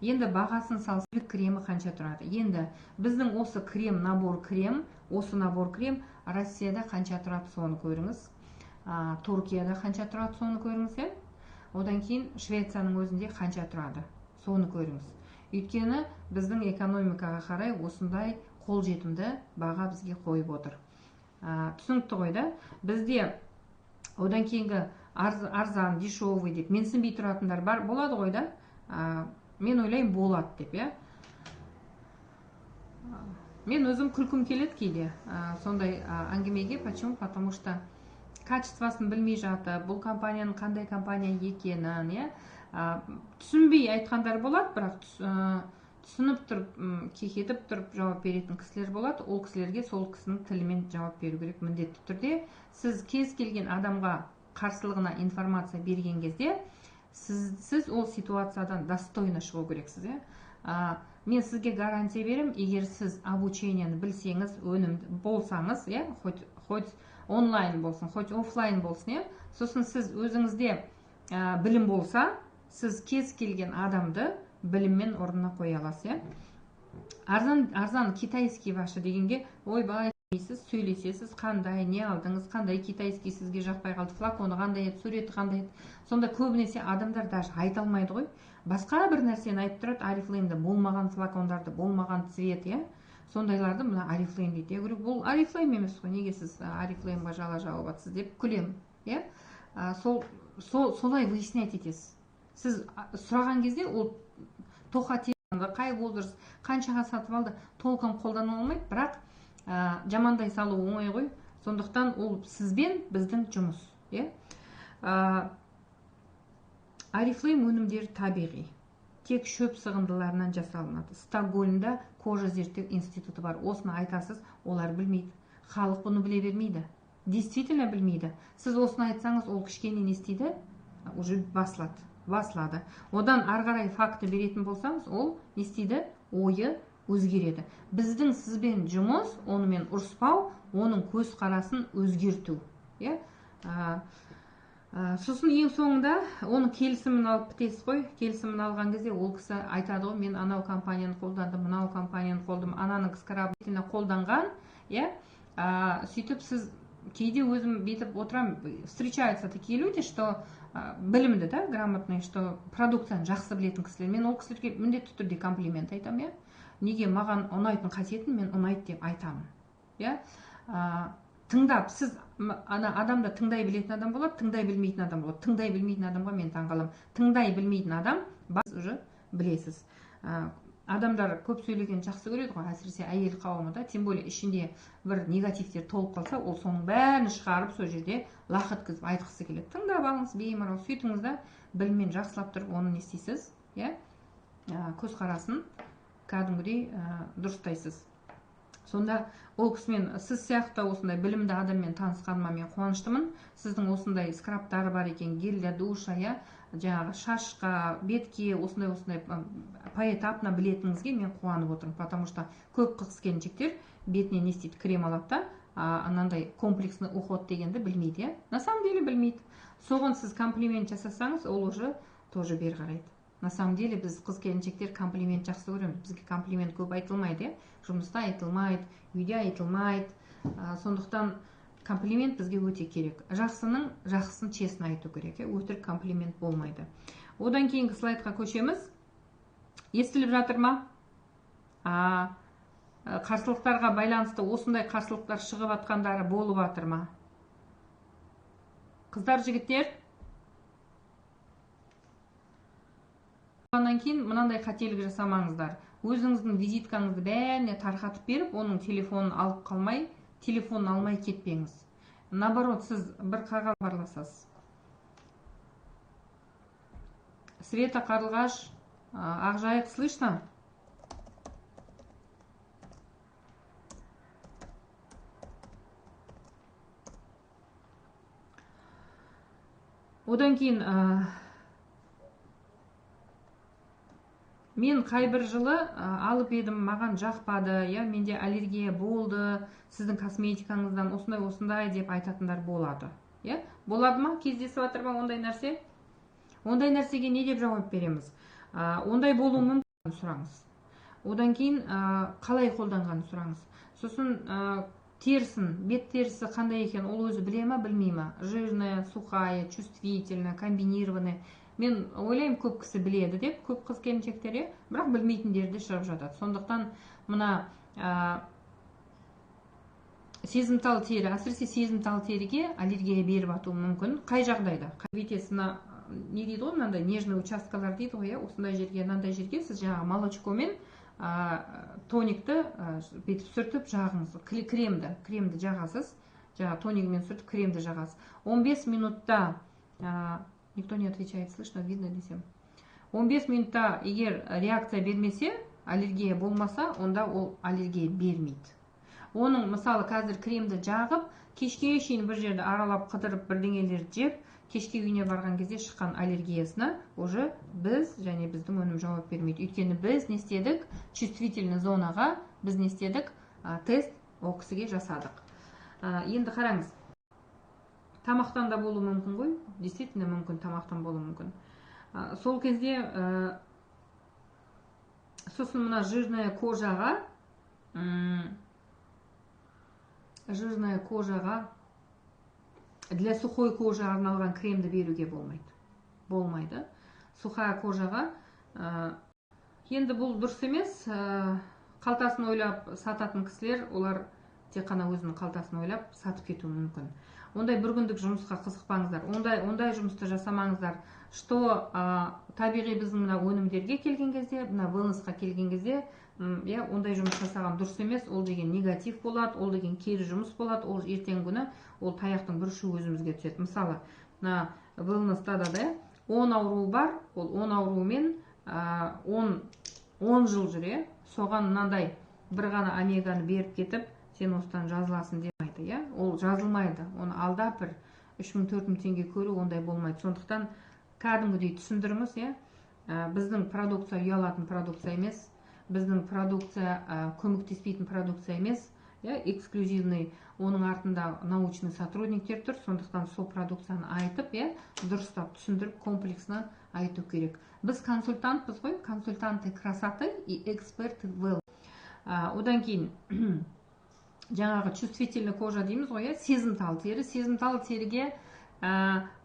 Енді бағасын салсақ, кремі қанша тұрады? Енді біздің осы набор крем Россияда қанша тұрады, соны көріңіз. Түркияда қанша тұрады, соны көріңіз. Одан кейін Швецияның өзінде қанша тұрады, соны көріңіз. Өйткені біздің экономикаға қарай осындай қолжетімді баға бізге қойып отыр. Түсінікті ғой да? Бізде одан кейінгі арзан, дешевый деп менсінбей тұратындар бар, болады ғой да? Мен ойлаймын болады деп, Мен өзім күлкім келеді кейде сондай әңгімеге. Почему? Потому что качествосын білмей жатып, бұл компанияның қандай компания екенін, түсінбей айтқандар болады, бірақ түсініп тұрып кекетіп тұрып жауап беретін кісілер болады. Ол кісілерге сол кісінің тілімен жауап беру керек міндетті түрде. Сіз кез келген адамға қарсылығына информация берген кезде сіз ол ситуациядан достойно шығу керексіз. Мен сізге гарантия берем, егер сіз обучениені білсеңіз, өнімді болсаңыз, хоть онлайн болсын, хоть офлайн болсын, сосын сіз өзіңізде білім болса, сіз кез келген адамды біліммен орнына қоя аласыз. Арзан китайский ваши дегенге, ойбай дейсіз, сөйлесесіз, қандай, не алдыңыз, қандай китайский сізге жақпай қалды, флаконы қандай еді, суреті қандай еді. Сонда көбінесе адамдар даже айта алмайды ғой. Басқа бір нәрсені айтып тұрады, Oriflame-да болмаған флакондарды, болмаған цвет, сондайларды мына Oriflame дейді. Я говорю, бұл Oriflame емес қой, неге сіз Oriflame-ға жала жауып жатсыз деп күлем. Солай выяснять етесіз. Сіз сұраған кезде ол тоқа тереңді, қай болды, қаншаға сатып алды, толком қолдана алмайды, бірақ жамандай салу оңай ғой. Сондықтан ол сізбен біздің жұмыс. Oriflame өнімдері табиғи, тек шөп сығындыларынан жасалынады. Стокгольмда кожа зерттеу институты бар. Осыны айтасыз, олар білмейді. Халық бұны біле бермейді. Действительно білмейді. Сіз осыны айтсаңыз, ол кішкене не істейді? Уже басылады. Одан арғарай факты беретін болсаңыз, ол не істейді? Ойы өзгереді. Біздің сізбен жұмыс, онымен ұрыспау, оның көз қарасын өзгерту. Сосын ең соңында оның келісімін алып бітесіз ғой. Келісімін алған кезде ол кісі айтады ғой, мен анау компанияны қолдандым, мынау компанияны қолдандым, ананың скраббетін қолданған. Сөйтіп сіз кейде өзім бетіп отырам, встречаются такие люди, что білімді, грамотный, что продукцияны жақсы білетін кісілер. Мен ол кісілерге міндетті түрде комплимент айтам. Неге маған ұнайтын қасиетін мен ұнайды деп айтамын. Тыңдап, сіз адамда тыңдай білетін адам болады, тыңдай білмейтін адам болады. Тыңдай білмейтін адамға мен таңғалам. Тыңдай білмейтін адам бас уже білесіз. Адамдар көп сөйлеген жақсы көреді ғой, әсіресе әйел қауымы да, тем более ішінде бір негативтер толып қалса, ол соның бәрін шығарып сол жерде лақ еткізіп айтқысы келеді. Тыңдап алыңыз, беймарал сөйтіңіз да, біліммен жақсылап тұрып оны не істейсіз? Көзқарасын кәдімгідей дұрыстайсыз. Сонда ол кісімен сіз сияқты осындай білімді адаммен танысқаныма мен қуаныштымын. Сіздің осындай скрабтары бар екен, гель для душа, жаңағы шашқа, бетке осындай поэтапно білетіңізге мен қуанып отырмын, потому что көп қыз-келіншектер бетіне не істейді, крем алады, анандай комплексный уход дегенді білмейді. На самом деле білмейді. Соған сіз комплимент жасасаңыз, ол уже тоже бері қарайды. На самом деле біз қыз-келіншектер комплимент жақсы көреміз. Бізге комплимент көп айтылмайды, жұмыста айтылмайды, үйде айтылмайды. Сондықтан комплимент бізге өте керек. Жақсының жақсысын честно айту керек, өтірік комплимент болмайды. Одан кейінгі слайдқа көшеміз. Естіліп жатыр ма? Қарсылықтарға байланысты осындай қарсылықтар шығып атқандары болып жатыр ма? Қыздар, жігіттер? Одан кейін мынандай қателік жасамаңыздар. Өзіңіздің визиткаңызды бәріне тарқатып беріп, оның телефонын алып қалмай, телефонын алмай кетпеңіз. Наоборот, сіз бір қағаз барласасыз. Света, Қарлығаш, Ақжайық, слышно? Одан кейін мен қайбір жылы алып едім, маған жақпады, менде аллергия болды, сіздің косметикаңыздан осындай деп айтатындар болады. Болады ма? Кездесіп жатыр ма ондай нәрсе? Ондай нәрсеге не деп жауап береміз? Ондай болуы мүмкін сұраңыз. Одан кейін қалай қолданғанын сұраңыз. Сосын терісін, бет терісі қандай екен, ол өзі біле ма, білмей ма? Жирная, сухая, чувствительная, комбинированная. Мен ойлаймын, көп кісі біледі деп, көп қыз-келіншектер, бірақ білмейтіндер де шығып жатады. Сондықтан мына сезімтал тері, әсіресе сезімтал теріге аллергия беріп атуы мүмкін. Қай жағдайда? Бетесіне не дейді ғой, мынандай нежный участкалар дейді ғой, осындай жерге, мынандай жерге сіз жаңағы молочкомен тоникті бетіп сүртіп жағыңыз, кремді жағасыз, жаңағы тоникмен сүртіп кремді жағасыз. 15 минутта никто не отвечает, слышно, видно десем. 15 минутта егер реакция бермесе, аллергия болмаса, онда ол аллергия бермейді. Оның мысалы қазір кремді жағып, кешке шейін бір жерді аралап қыдырып бірдеңелерді жеп, кешке үйіне барған кезде шыққан аллергиясына уже біз және біздің өнім жауап бермейді. Өйткені біз не істедік? Чувствительный зонаға біз не істедік? Тест ол кісіге жасадық. Енді қараңыз. Тамақтан да болуы мүмкін ғой? Действительно мүмкін, тамақтан болуы мүмкін. Сол кезде сосын мына жирная кожаға для сухой кожа арналған кремді беруге болмайды. Сухая кожаға енді бұл дұрыс емес. Қалтасын ойлап сататын кісілер, олар тек қана өзінің қалтасын ойлап сатып кетуі мүмкін. Ондай бір күндік жұмысқа қызықпаңыздар. Ондай жұмысты жасамаңыздар. Что табиғи біздің мына өнімдерге келген кезде, мына wellnessқа келген кезде, ондай жұмыс жасаған дұрыс емес. Ол деген негатив болады, ол деген кері жұмыс болады. Ол ертеңгі күні ол таяқтың бір ұшы өзімізге түседі. Мысалы, мына wellness'та да 10 ауруы бар, ол 10 ауруымен 10 жыл жүре. Соған мынандай бір ғана омеганы беріп кетіп, сен осыдан жазыласың демейді. Ол жазылмайды. Оны алдап бір 3000-4000 теңге көру ондай болмайды. Сондықтан кәдімгідей түсіндіріңіз, біздің продукция ұялатын продукция емес, біздің продукция көмектеспейтін продукция емес, эксклюзивный, оның артында научный сотрудниктер тұр. Сондықтан сол продукцияны айтып, дұрыстап түсіндіріп, комплексно айту керек. Біз консультантпыз ғой, консультанты красоты и эксперты вел. Одан кейін жаңағы чувствительный кожа дейміз ғой, сезімтал тері. Сезімтал теріге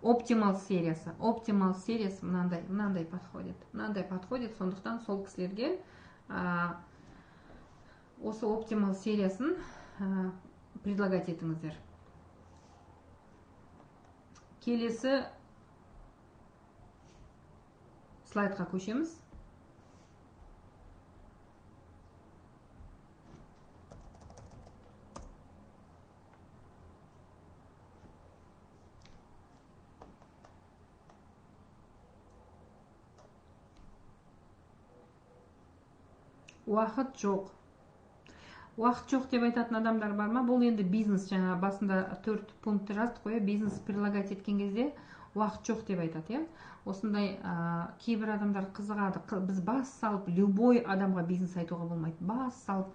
оптимал сериясы. Оптимал сериясы мынандай подходит. Сондықтан сол кісілерге осы оптимал сериясын предлагать етіңіздер. Келесі слайдқа көшеміз. Уақыт жоқ. Уақыт жоқ деп айтатын адамдар бар ма? Бұл енді бизнес, жаңа басында 4 пунктты жаздық қой, бизнес предлагать еткен кезде уақыт жоқ деп айтады. Осындай кейбір адамдар қызығады. Біз бас салып, любой адамға бизнес айтуға болмайды. Бас салып,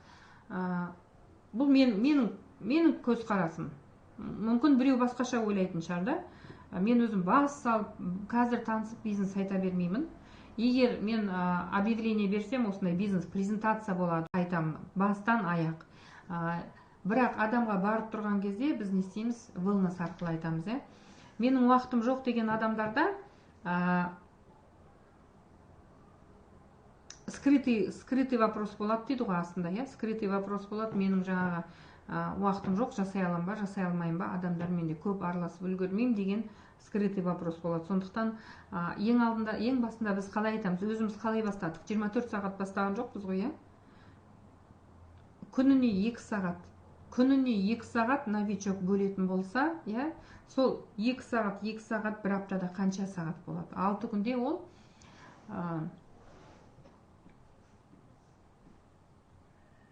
бұл менің көзқарасым. Мүмкін біреу басқаша ойлайтын шығар да. Мен өзім бас салып, қазір танысып бизнес айта бермеймін. Егер мен объявление берсем, осындай бизнес презентация болады, айтамын, бастан аяқ. Бірақ адамға барып тұрған кезде біз не істейміз? Wellness арқылы айтамыз. Менің уақытым жоқ деген адамдарда скрытый вопрос болады дейді ғой астында. Скрытый вопрос болады. Менің жаңағы уақытым жоқ, жасай алам ба, жасай алмайым ба, адамдармен де көп араласып үлгермеймін деген скрытый вопрос болады. Сондықтан ең басында біз қалай айтамыз? Өзіміз қалай бастадық? 24 сағат бастаған жоқпыз ғой, Күніне 2 сағат новичок бөлетін болса, сол 2 сағат бір аптада қанша сағат болады? 6 күнде ол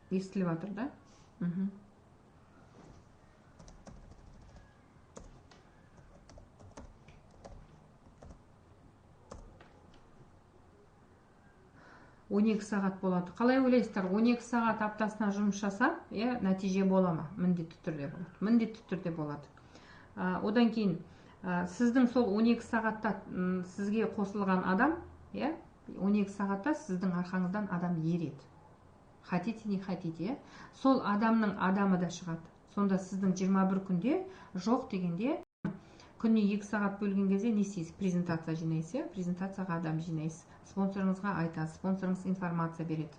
естіліп жатыр да? Он 12 сағат болады. Қалай ойлайсыздар? 12 сағат аптасына жұмыс жасап, нәтиже бола ма? Міндетті түрде болады. Одан кейін сіздің сол 12 сағатта сізге қосылған адам, 12 сағатта сіздің арқаңыздан адам ереді. Хотите, не хотите, сол адамның адамы да шығады. Сонда сіздің 21 күнде жоқ дегенде күніне 2 сағат бөлген кезде не істейсіз? Презентация жинайсыз, презентацияға адам жинайсыз. Спонсорыңызға айтасыз, спонсорыңыз информация береді.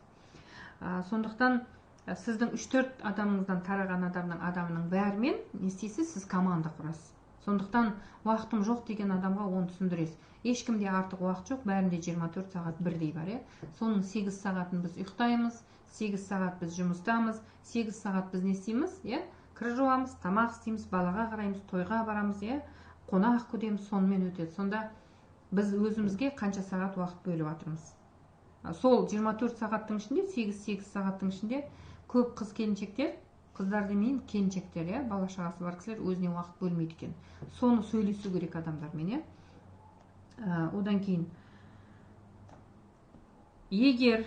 Сондықтан сіздің 3-4 адамыңыздан тараған адамның бәрімен не істейсіз? Сіз команда құрасыз. Сондықтан уақытым жоқ деген адамға оны түсіндіресіз. Ешкімде артық уақыт жоқ, бәрінде 24 сағат бірдей бар. Соның 8 сағатын біз ұйықтаймыз, 8 сағат біз жұмыстамыз, 8 сағат біз не істейміз? Кір жуамыз, тамақ істейміз, балаға қараймыз, тойға барамыз, қонақ күтеміз, сонымен өтеді. Сонда біз өзімізге қанша сағат уақыт бөліп жатырмыз? сол 24 сағаттың ішінде 8 сағаттың ішінде көп қыз келіншектер, қыздар демейін, келіншектер, бала шағасы бар кісілер өзіне уақыт бөлмейді екен. Соны сөйлесу керек адамдармен. Одан кейін егер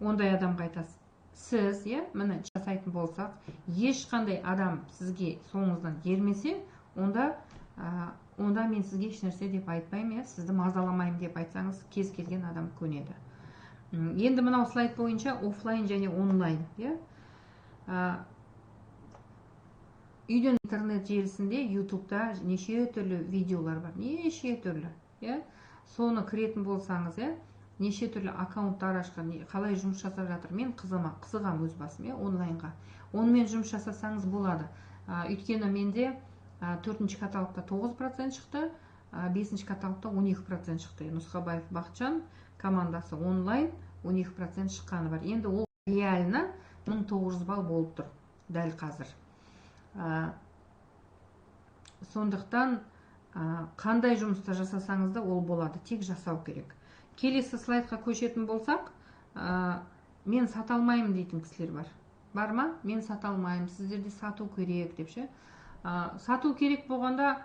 ондай адамға айтасыз, сіз міне жасайтын болсақ, ешқандай адам сізге соңыңыздан ермесе, онда мен сізге ешнәрсе деп айтпаймын, сізді мазаламаймын деп айтсаңыз, кез келген адам көнеді. Енді мынау слайд бойынша офлайн және онлайн. Үйден интернет желісінде, ютубта неше түрлі видеолар бар, неше түрлі. Соны кіретін болсаңыз, неше түрлі аккаунттар ашқан, қалай жұмыс жасап жатыр. Мен қызығам өз басым, онлайнға. Онымен жұмыс жасасаңыз болады. Өйткені менде 4-ші каталогта 9% шықты, 5-ші каталогта 12% шықты. Нұсқабаев Бақытжан командасы онлайн 12% шыққаны бар. Енді ол реально 1900 балл болып тұр дәл қазір. Сондықтан қандай жұмыста жасасаңыз да ол болады, тек жасау керек. Келесі слайдқа көшетін болсақ, мен сата алмаймын дейтін кісілер бар. Бар ма? Мен сата алмаймын, сіздерде сату керек деп ше. Сату керек болғанда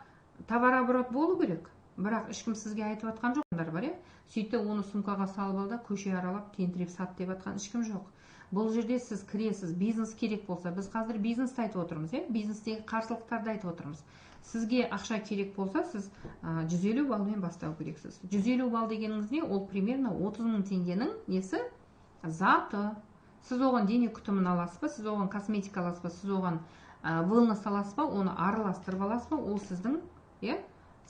товарооборот болу керек. Бірақ ешкім сізге айтып жатқан жоқдар бар, сөйтті оны сумкаға салып алда көше аралап тентіреп сат деп жатқан ешкім жоқ. Бұл жерде сіз кіресіз, бизнес керек болса, біз қазір бизнесті айтып отырмыз, бизнестегі қарсылықтарды айтып отырмыз. Сізге ақша керек болса, сіз 150 балмен бастау керексіз. 150 бал дегеніңіз не? Ол примерно 30 000 теңгенің несі? Заты. Сіз оған дене күтімін аласыз ба, сіз оған косметика аласыз ба, сіз оған wellness аласыз ба, оны араластырып аласыз ба, ол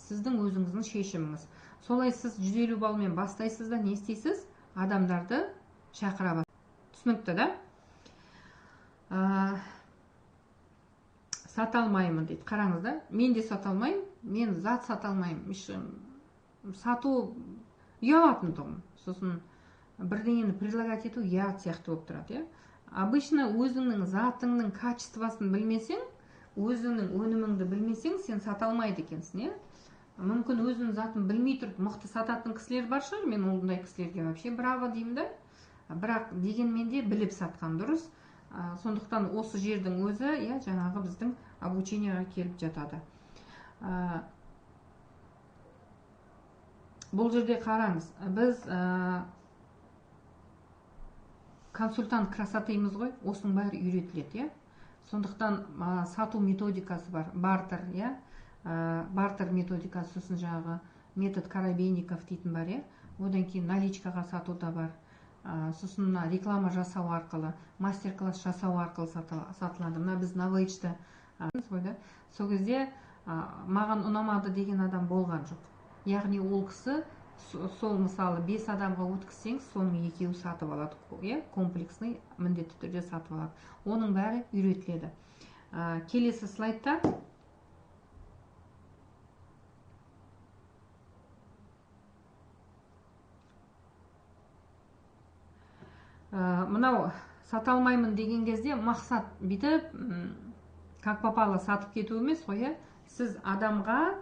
сіздің өзіңіздің шешіміңіз. Солай сіз 150 балмен бастайсыз да не істейсіз? Адамдарды шақыра. Түсінікті, да? Сата алмаймын дейді. Қараңыз, да? Мен де сата алмаймын, мен зат сата алмаймын. Сату ұялатын тұғым. Сосын бірдеңені предлагать ету ұят сияқты болып тұрады. Обычно өзіңнің затыңның качествосын білмесең, өзіңнің өніміңді білмесең, сен сата алмайды екенсің. Мүмкін өзінің затын білмей тұрып, мықты сататын кісілер бар шығар. Мен ондай кісілерге вообще браво деймін да. Бірақ дегенмен де біліп сатқан дұрыс. Сондықтан осы жердің өзі, жаңағы біздің обучениеға келіп жатады. Бұл жерде қараңыз, біз консультант красотымыз ғой, осының бәрі үйретіледі. Сондықтан сату методикасы бар, бартер, бартер методикасы, сосын жаңағы метод Коробейников дейтін бар, одан кейін наличкаға сату да бар. Сосын реклама жасау арқылы, мастер-класс жасау арқылы сатылады. Мына біз Новейджді сол кезде маған ұнамады деген адам болған жоқ. Яғни ол кісі сол мысалы 5 адамға өткізсеңіз, соның 2-еуі сатып алады, комплексный міндетті түрде сатып алады. Оның бәрі үйретіледі. Келесі слайдта мынау сата алмаймын деген кезде мақсат бүйтіп как попало сатып кету емес қой. Сіз адамға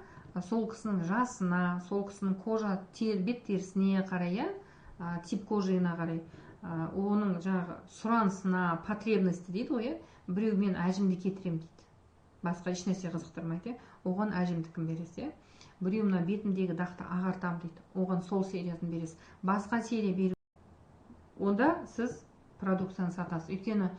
сол кісінің жасына, сол кісінің кожа бет терісіне қарай, тип кожына қарай, оның жаңағы сұранысына, потребности дейді ғой. Біреу мен әжімді кетірем дейді, басқа ешнәрсе қызықтырмайды, оған әжімдікін бересіз. Біреу мына бетімдегі дақты ағартам дейді, оған сол сериясын бересіз. Басқа серия беру, онда сіз продукцияны сатасыз. Өйткені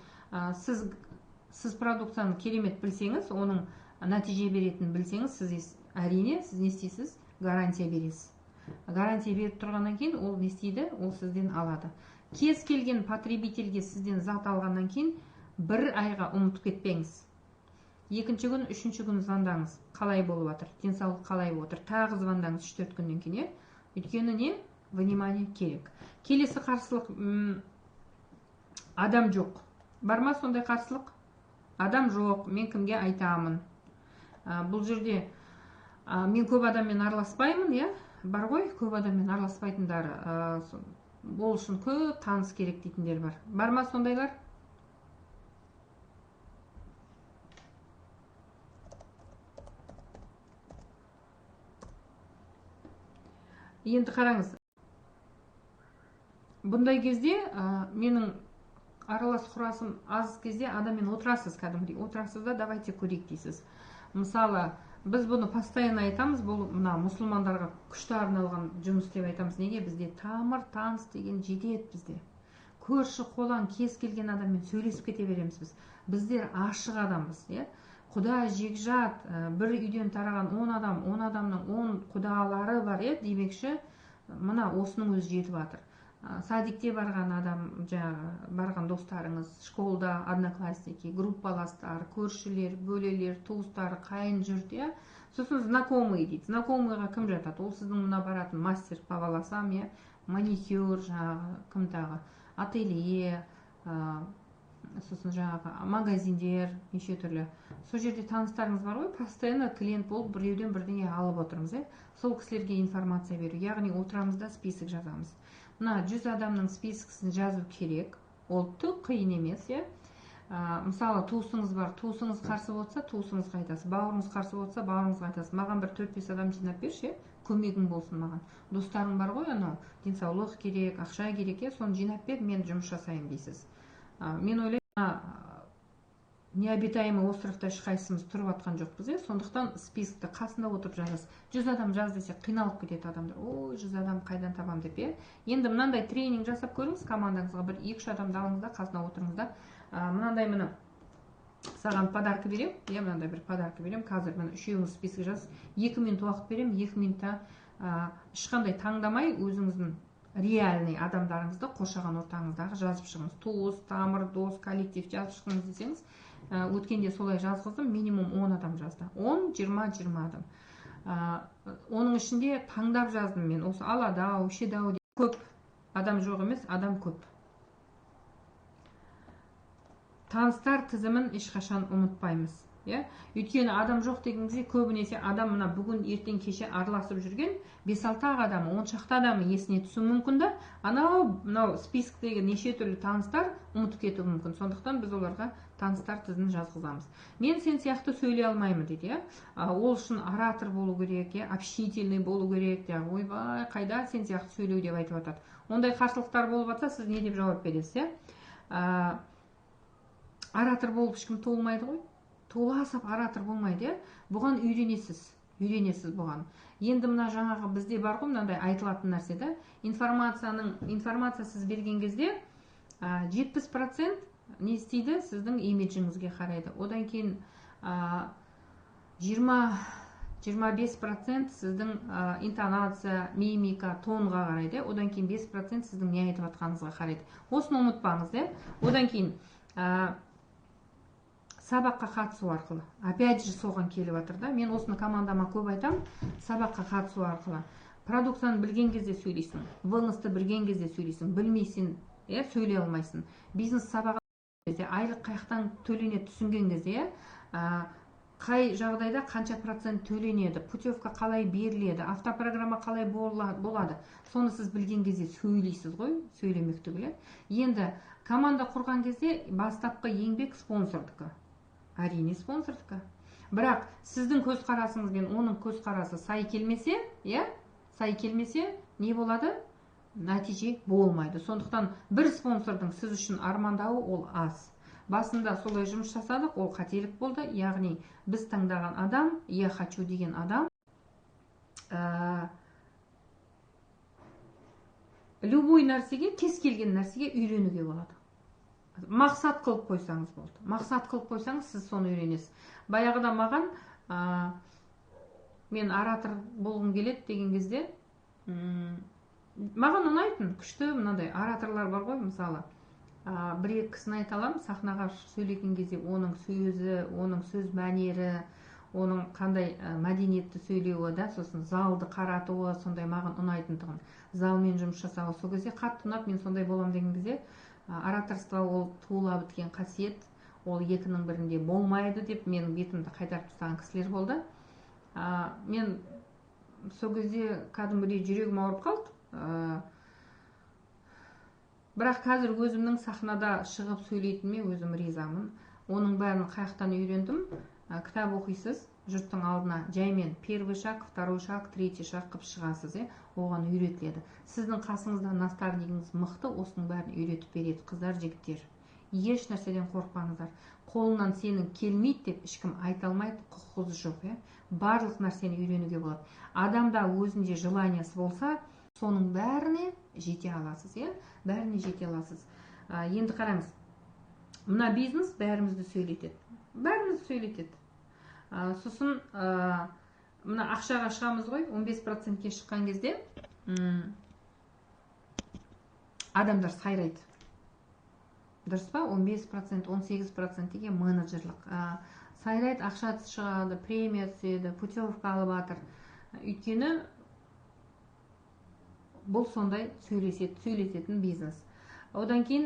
сіз продукцияны керемет білсеңіз, оның нәтиже беретінін білсеңіз, сіз әрине сіз не істейсіз? Гарантия бересіз. Гарантия беріп тұрғаннан кейін ол не істейді? Ол сізден алады. Кез келген потребительге сізден зат алғаннан кейін 1 айға ұмытып кетпеңіз. 2-ші күн, 3-ші күн звондаңыз. Қалай болып жатыр? Денсаулық қалай болып жатыр? Тағы звондаңыз 3-4 күннен кейін. Өйткені не? Внимание керек. Келесі қарсылық, адам жоқ. Бар ма сондай қарсылық? Адам жоқ, мен кімге айтамын? Бұл жерде мен көп адаммен араласпаймын, бар ғой, көп адаммен араласпайтындар, ол үшін көп таныс керек дейтіндер бар. Бар ма сондайлар? Енді қараңыз. бұндай кезде менің аралас құрасым аз кезде адаммен отырасыз, кәдімгідей отырасыз да давайте көрейік дейсіз. Мысалы, біз бұны постоянно айтамыз, бұл мына мұсылмандарға күшті арналған жұмыс деп айтамыз. Неге? Бізде тамыр таныс деген жетеді бізде. Көрші қолаң кез келген адаммен сөйлесіп кете береміз біз. Біздер ашық адамбыз, Құда жекжат, бір үйден тараған 10 адам, 10 адамның 10 құдалары бар, демекші, мына осының өзі жетіп жатыр. Садикте барған адам, барған достарыңыз, школда одноклассники, группаластар, көршілер, бөлелер, туыстары, қайын жұрт, сосын знакомый дейді. Знакомыйға кім жатады? Ол сіздің мына баратын мастер по волосам, маникюр, кім тағы, ателье, сосын магазиндер, неше түрлі. Сол жерде таныстарыңыз бар ғой, постоянно клиент болып біреуден бірдеңе алып отырмыз, сол кісілерге информация беру. Яғни отырамыз да список жазамыз. Мына 100 адамның спискісін жазу керек. Ол түк қиын емес, Мысалы, туысыңыз бар, туысыңыз қарсы болса, туысыңызға айтасыз. Бауырыңыз қарсы болса, бауырыңызға айтасыз. Маған бір 4-5 адам жинап берші, көмегің болсын маған. Достарың бар ғой, анау, денсаулық керек, ақша керек, соны жинап бер, мен жұмыс жасаймын дейсіз. Мен ойлаймын, необитаемый островта ешқайсымыз тұрып атқан жоқпыз, сондықтан спискті қасында отырып жазасыз. 100 адам жаз десе қиналып кетеді адамдар. Ой, 100 адам қайдан табам деп, Енді мынандай тренинг жасап көріңіз, командаңызға бір 2-3 адамды алыңыз да, қасына отырыңыз да. Мынандай міне саған подарка берем, мынандай бір подарка берем. Қазір міне үшеуіңіз список жазасыз. 2 минут уақыт берем, 2 минутта ешқандай таңдамай өзіңіздің реальный адамдарыңызды қоршаған ортаңыздағы жазып шығыңыз. Туыс, тамыр, дос, коллектив жазып шығыңыз десеңіз, өткенде солай жазғыздым, минимум 10 адам жазды. 10, 20 адам. Оның ішінде таңдап жаздым мен. Осы Аладау, Шедау көп адам жоқ емес, адам көп. Таныстар тізімін ешқашан ұмытпаймыз. Өйткені адам жоқ дегенде көбінесе адам мына бүгін ертең кеше араласып жүрген 5-6 адамы, 10 шақты адамы есіне түсу мүмкін да, анау списктегі неше түрлі таныстар ұмытып кетуі мүмкін. Сондықтан біз оларға таныстар тізімін жазғызамыз. Мен сен сияқты сөйлей алмаймын дейді, ол үшін оратор болу керек, общительный болу керек, ойбай, қайда сен сияқты сөйлеу деп айтып жатады. Ондай қарсылықтар болып жатса, сіз не деп жауап бересіз? Оратор болып ешкім толмайды ғой. Толасып оратор болмайды, бұған үйренесіз бұған. Енді мына жаңағы бізде бар ғой, мынандай айтылатын нәрсе, информация сіз берген кезде 70% не істейді? Сіздің имиджіңізге қарайды. Одан кейін 20-25% сіздің интонация, мимика, тонға қарайды. Одан кейін 5% сіздің не айтып жатқаныңызға қарайды. Осыны ұмытпаңыз, Одан кейін сабаққа қатысу арқылы. Опять же соған келіп жатыр да. Мен осыны командама көп айтам, сабаққа қатысу арқылы. Продукцияны білген кезде сөйлейсің, вынысты білген кезде сөйлейсің, білмейсің, сөйлей алмайсың. Бизнес сабағы айлық қаяқтан төлене түсінген кезде, қай жағдайда қанша процент төленеді, путевка қалай беріледі, автопрограмма қалай болады. Соны сіз білген кезде сөйлейсіз ғой, сөйлемек түгілі. Енді команда құрған кезде бастапқы еңбек спонсордікі. Әрине спонсордікі. Бірақ сіздің көзқарасыңыз бен оның көзқарасы сай келмесе, не болады? Нәтиже болмайды. Сондықтан бір спонсордың сіз үшін армандауы ол аз. Басында солай жұмыс жасадық, ол қателік болды. Яғни біз таңдаған адам, я хочу деген адам, любой нәрсеге, кез келген нәрсеге үйренуге болады. Мақсат қылып қойсаңыз болды. Мақсат қылып қойсаңыз, сіз соны үйренесіз. Баяғыда маған, мен оратор болғым келеді деген кезде, маған ұнайтын, күшті мынадай ораторлар бар ғой, мысалы. Бір-екі кісіні айта аламын, сахнаға сөйлеген кезде оның сөзі, оның сөз мәнері, оның қандай мәдениетті сөйлеуі, сосын залды қаратуы, сондай маған ұнайтындығын. Залмен жұмыс жасауы, сол кезде қатты ұнап, мен сондай болам деген кезде, ораторство ол туыла біткен қасиет, ол екінің бірінде болмайды деп менің бетімді қайтарып тастаған кісілер болды. Мен сол кезде кәдімгідей жүрегім ауырып қалды. Бірақ қазір өзімнің сахнада шығып сөйлейтініме өзім ризамын. Оның бәрін қаяқтан үйрендім. Кітап оқисыз, жұрттың алдына жаймен первый шаг, второй шаг, третий шаг қып шығасыз, оған үйретіледі. Сіздің қасыңызда наставнигіңіз мықты, осының бәрін үйретіп береді. Қыздар, жігіттер, еш нәрседен қорықпаңыздар. Қолынан сенің келмейді деп ешкім айта алмайды, құқығы жоқ. Барлық нәрсені үйренуге болады. Адамда өзінде желаниясы болса, соның бәріне жете аласыз, бәріне жете аласыз. Енді қараңыз, мына бизнес бәрімізді сөйлетеді. Бәрімізді сөйлетеді. Сосын мына ақшаға шығамыз ғой, 15%-ке шыққан кезде адамдар сайрайды. Дұрыс па? 15%, 18% деген менеджерлік. Сайрайды, ақша шығады, премия түседі, путевка алып жатыр. Өйткені бұл сондай сөйлесетін бизнес. Одан кейін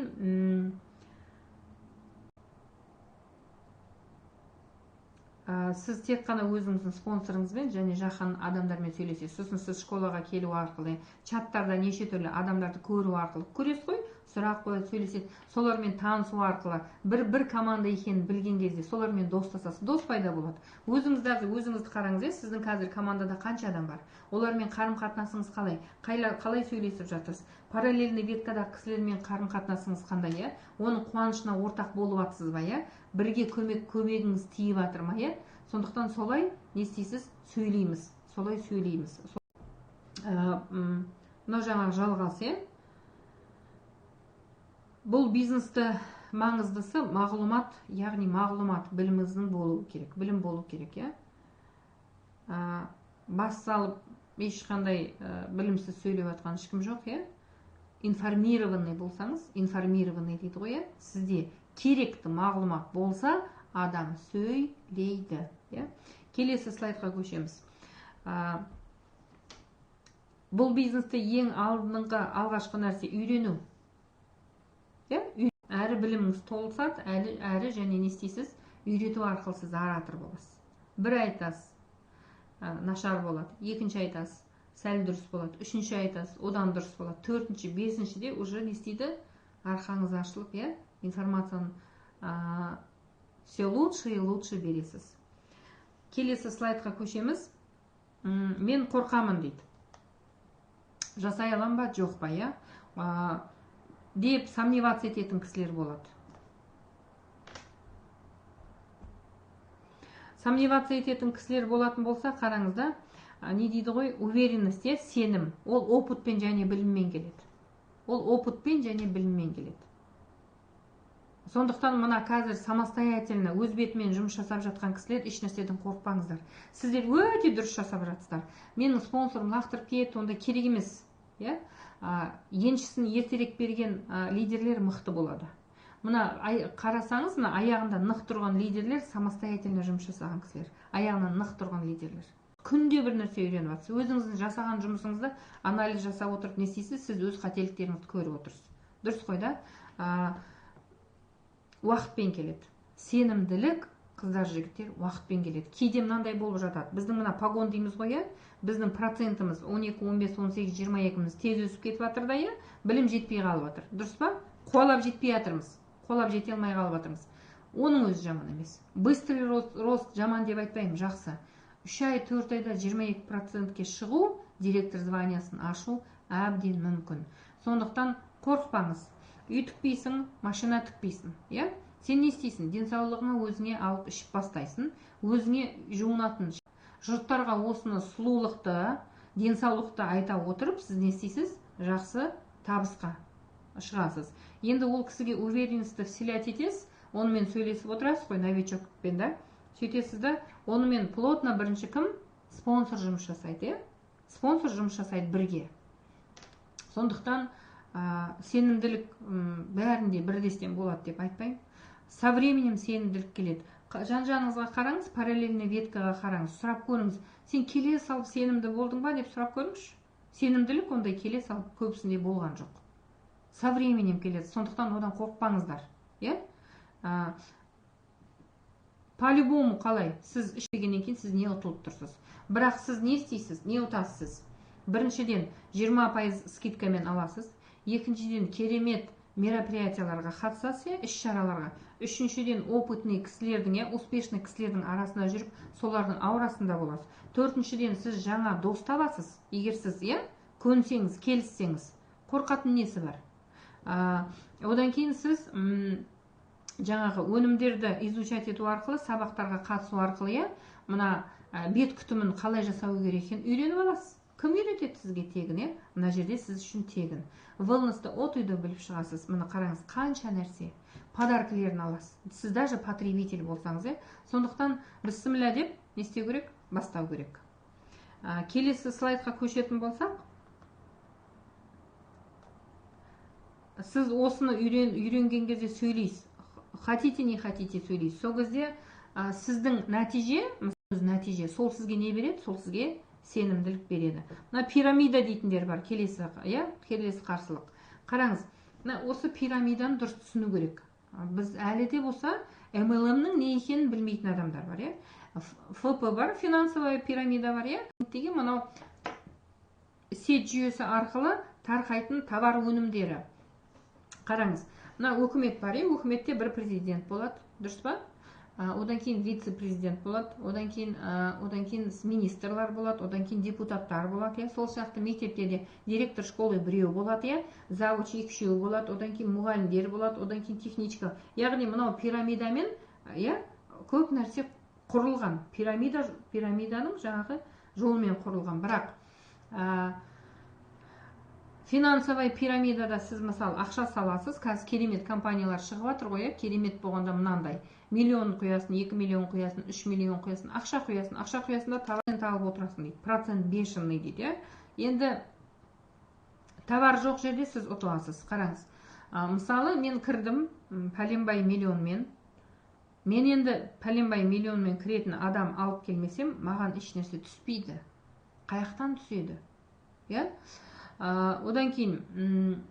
сіз тек қана өзіңіздің спонсорыңызбен және жақын адамдармен сөйлесесіз. Сосын сіз школаға келу арқылы, чаттарда неше түрлі адамдарды көру арқылы көресіз ғой, сұрақ қойып сөйлеседі. Солармен танысу арқылы бір команда екенін білген кезде солармен достасасыз, дос пайда болады. Өзіңізді қараңыз, сіздің қазір командада қанша адам бар? Олармен қарым-қатынасыңыз қалай? Қалай сөйлесіп жатырсыз? Параллельный веткадағы кісілермен қарым-қатынасыңыз қандай? Оның қуанышына ортақ болып жатсыз ба? Бірге көмегіңіз тиіп жатыр ма? Сондықтан солай не істейсіз? Сөйлейміз. Солай сөйлейміз. Мынау жаңағы жалғасы, бұл бизнесті маңыздысы мағлұмат, яғни мағлұмат біліміңіздің болу керек, білім болу керек, бас салып ешқандай білімсіз сөйлеп жатқан ешкім жоқ, информированный болсаңыз, информированный дейді ғой, сізде керекті мағлұмат болса, адам сөйлейді. Келесі слайдқа көшеміз. Бұл бизнесте ең алдыңғы алғашқы нәрсе үйрену. Әрі біліміңіз толысады, әрі және не істейсіз? Үйрету арқылы сіз оратор боласыз. Бір айтасыз, нашар болады, екінші айтасыз, сәл дұрыс болады, үшінші айтасыз, одан дұрыс болады, төртінші, бесіншіде уже не істейді? Арқаңыз ашылып, информацияны все лучше и лучше бересіз. Келесі слайдқа көшеміз. Мен қорқамын дейді. Жасай алам ба, жоқ па, деп сомневаться ететін кісілер болады. Сомневаться ететін кісілер болатын болса, қараңызда, не дейді ғой, уверенность, сенім. Ол опытпен және біліммен келеді. Сондықтан мына қазір самостоятельно өз бетімен жұмыс жасап жатқан кісілер еш нәрседен қорықпаңыздар. Сіздер өте дұрыс жасап жатсыздар. Менің спонсорым лақтырып кетті, онда керек емес. Еншісін ертерек берген лидерлер мықты болады. Мына қарасаңыз, мына аяғында нық тұрған лидерлер самостоятельно жұмыс жасаған кісілер. Аяғынан нық тұрған лидерлер. Күнде бір нәрсе үйреніп жатсыз. Өзіңіздің жасаған жұмысыңызды анализ жасап отырып не істейсіз? Сіз өз қателіктеріңізді көріп отырсыз. Дұрыс қой, уақытпен келеді. Сенімділік, қыздар, жігіттер, уақытпен келеді. Кейде мынандай болып жатады. Біздің мына погон дейміз ғой, біздің процентіміз 12, 15, 18, 22-міз тез өсіп кетіп жатыр да, білім жетпей қалып жатыр. Дұрыс па? Қуалап жетпей жатырмыз. Қуалап жете алмай қалып жатырмыз. Оның өзі жаман емес. Быстрый рост жаман деп айтпаймын, жақсы. 3 ай, 4 айда 22%-ке шығу, директор званиясын ашу әбден мүмкін. Сондықтан қорықпаңыз. Үй тікпейсің, машина тікпейсің. Сен не істейсің? Денсаулығыңа өзіңе алып ішіп бастайсың, өзіңе жуынатын. Жұрттарға осыны сұлулықты, денсаулықты айта отырып, сіз не істейсіз? Жақсы табысқа шығасыз. Енді ол кісіге уверенностьті вселять етесіз, онымен сөйлесіп отырасыз қой, новичокпен, сөйтесіз да, онымен плотно бірінші кім? Спонсор жұмыс жасайды, спонсор жұмыс жасайды бірге. Сондықтан сенімділік бәрінде бірдестен болады деп айтпаймын. Со временем сенімділік келеді. Жан-жаныңызға қараңыз, параллельный веткаға қараңыз, сұрап көріңіз. Сен келе салып сенімді болдың ба деп сұрап көріңізші. Сенімділік ондай келе салып көбісінде болған жоқ. Со временем келеді, сондықтан одан қорықпаңыздар. По-любому қалай, сіз ішпегеннен кейін сіз не ұтылып тұрсыз. Бірақ сіз не істейсіз, не ұтасыз? Біріншіден 20% скидкамен аласыз. Екіншіден керемет мероприятияларға қатысасыз, іс-шараларға. Үшіншіден, опытный кісілердің, успешный кісілердің арасында жүріп, солардың аурасында боласыз. Төртіншіден, сіз жаңа дос табасыз. Егер сіз көнсеңіз, келіссеңіз, қорқатын несі бар? Одан кейін сіз жаңағы өнімдерді изучать ету арқылы, сабақтарға қатысу арқылы, мына бет күтімін қалай жасау керек екенін үйреніп аласыз. Кім үйретеді сізге тегін, мына жерде сіз үшін тегін. Wellness-ты от үйді біліп шығасыз. Мына қараңыз, қанша нәрсе. Подаркілерін аласыз. Сіз даже потребитель болсаңыз, сондықтан бісміллә деп не істеу керек? Бастау керек. Келесі слайдқа көшетін болсақ, сіз осыны үйренген кезде сөйлейсіз. Хотите, не хотите сөйлейсіз. Сол кезде сіздің нәтиже, сол сізге не береді? Сол сізге сенімділік береді. Мына пирамида дейтіндер бар, келесі қарсылық. Қараңыз, осы пирамиданы дұрыс түсіну керек. Біз әлі де болса MLM-нің не екенін білмейтін адамдар бар, ФП бар, финансовая пирамида бар, деген мынау сет жүйесі арқылы тарқайтын товар өнімдері. Қараңыз, мына өкімет бар, өкіметте бір президент болады, дұрыс па? Одан кейін вице-президент болады, одан кейін министрлар болады, одан кейін депутаттар болады, сол сияқты мектепте де директор школы біреу болады, завуч екеу болады, одан кейін мұғалімдер болады, одан кейін техничка. Яғни мынау пирамидамен көп нәрсе құрылған. Пирамиданың жаңағы жолмен құрылған. Бірақ финансовый пирамидада сіз мысалы ақша саласыз, қазір керемет компаниялар шығып жатыр ғой, керемет болғанда мынандай миллион құясын, 2 миллион құясын, 3 миллион құясын, ақша құясында процент алып отырасың дейді, процент бешеный дейді. Енді товар жоқ жерде сіз ұтыласыз. Қараңыз, мысалы мен кірдім пәленбай миллионмен, мен енді пәленбай миллионмен кіретін адам алып келмесем, маған еш нәрсе түспейді. Қаяқтан түседі? Одан кейін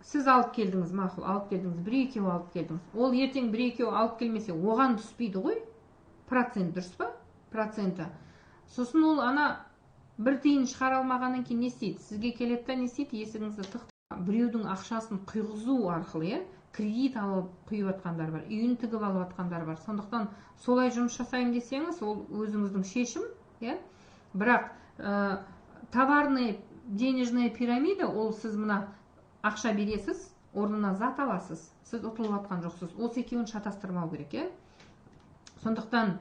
сіз алып келдіңіз, мақұл, алып келдіңіз, бір-екеу алып келдіңіз. Ол ертең бір-екеу алып келмесе, оған түспейді ғой? Процент, дұрыс па? Проценті. Сосын ол бір тиын шығара алмағаннан кейін не істейді? Сізге келеді да не істейді? Есігіңізді тықтап, біреудің ақшасын құйғызу арқылы, кредит алып құйып жатқандар бар, үйін тігіп алып жатқандар бар. Сондықтан солай жұмыс жасаймын десеңіз, ол өзіңіздің шешім, бірақ товарный денежная пирамида, ол сіз мына ақша бересіз, орнына зат аласыз, сіз ұтылып жатқан жоқсыз. Осы екеуін шатастырмау керек, Сондықтан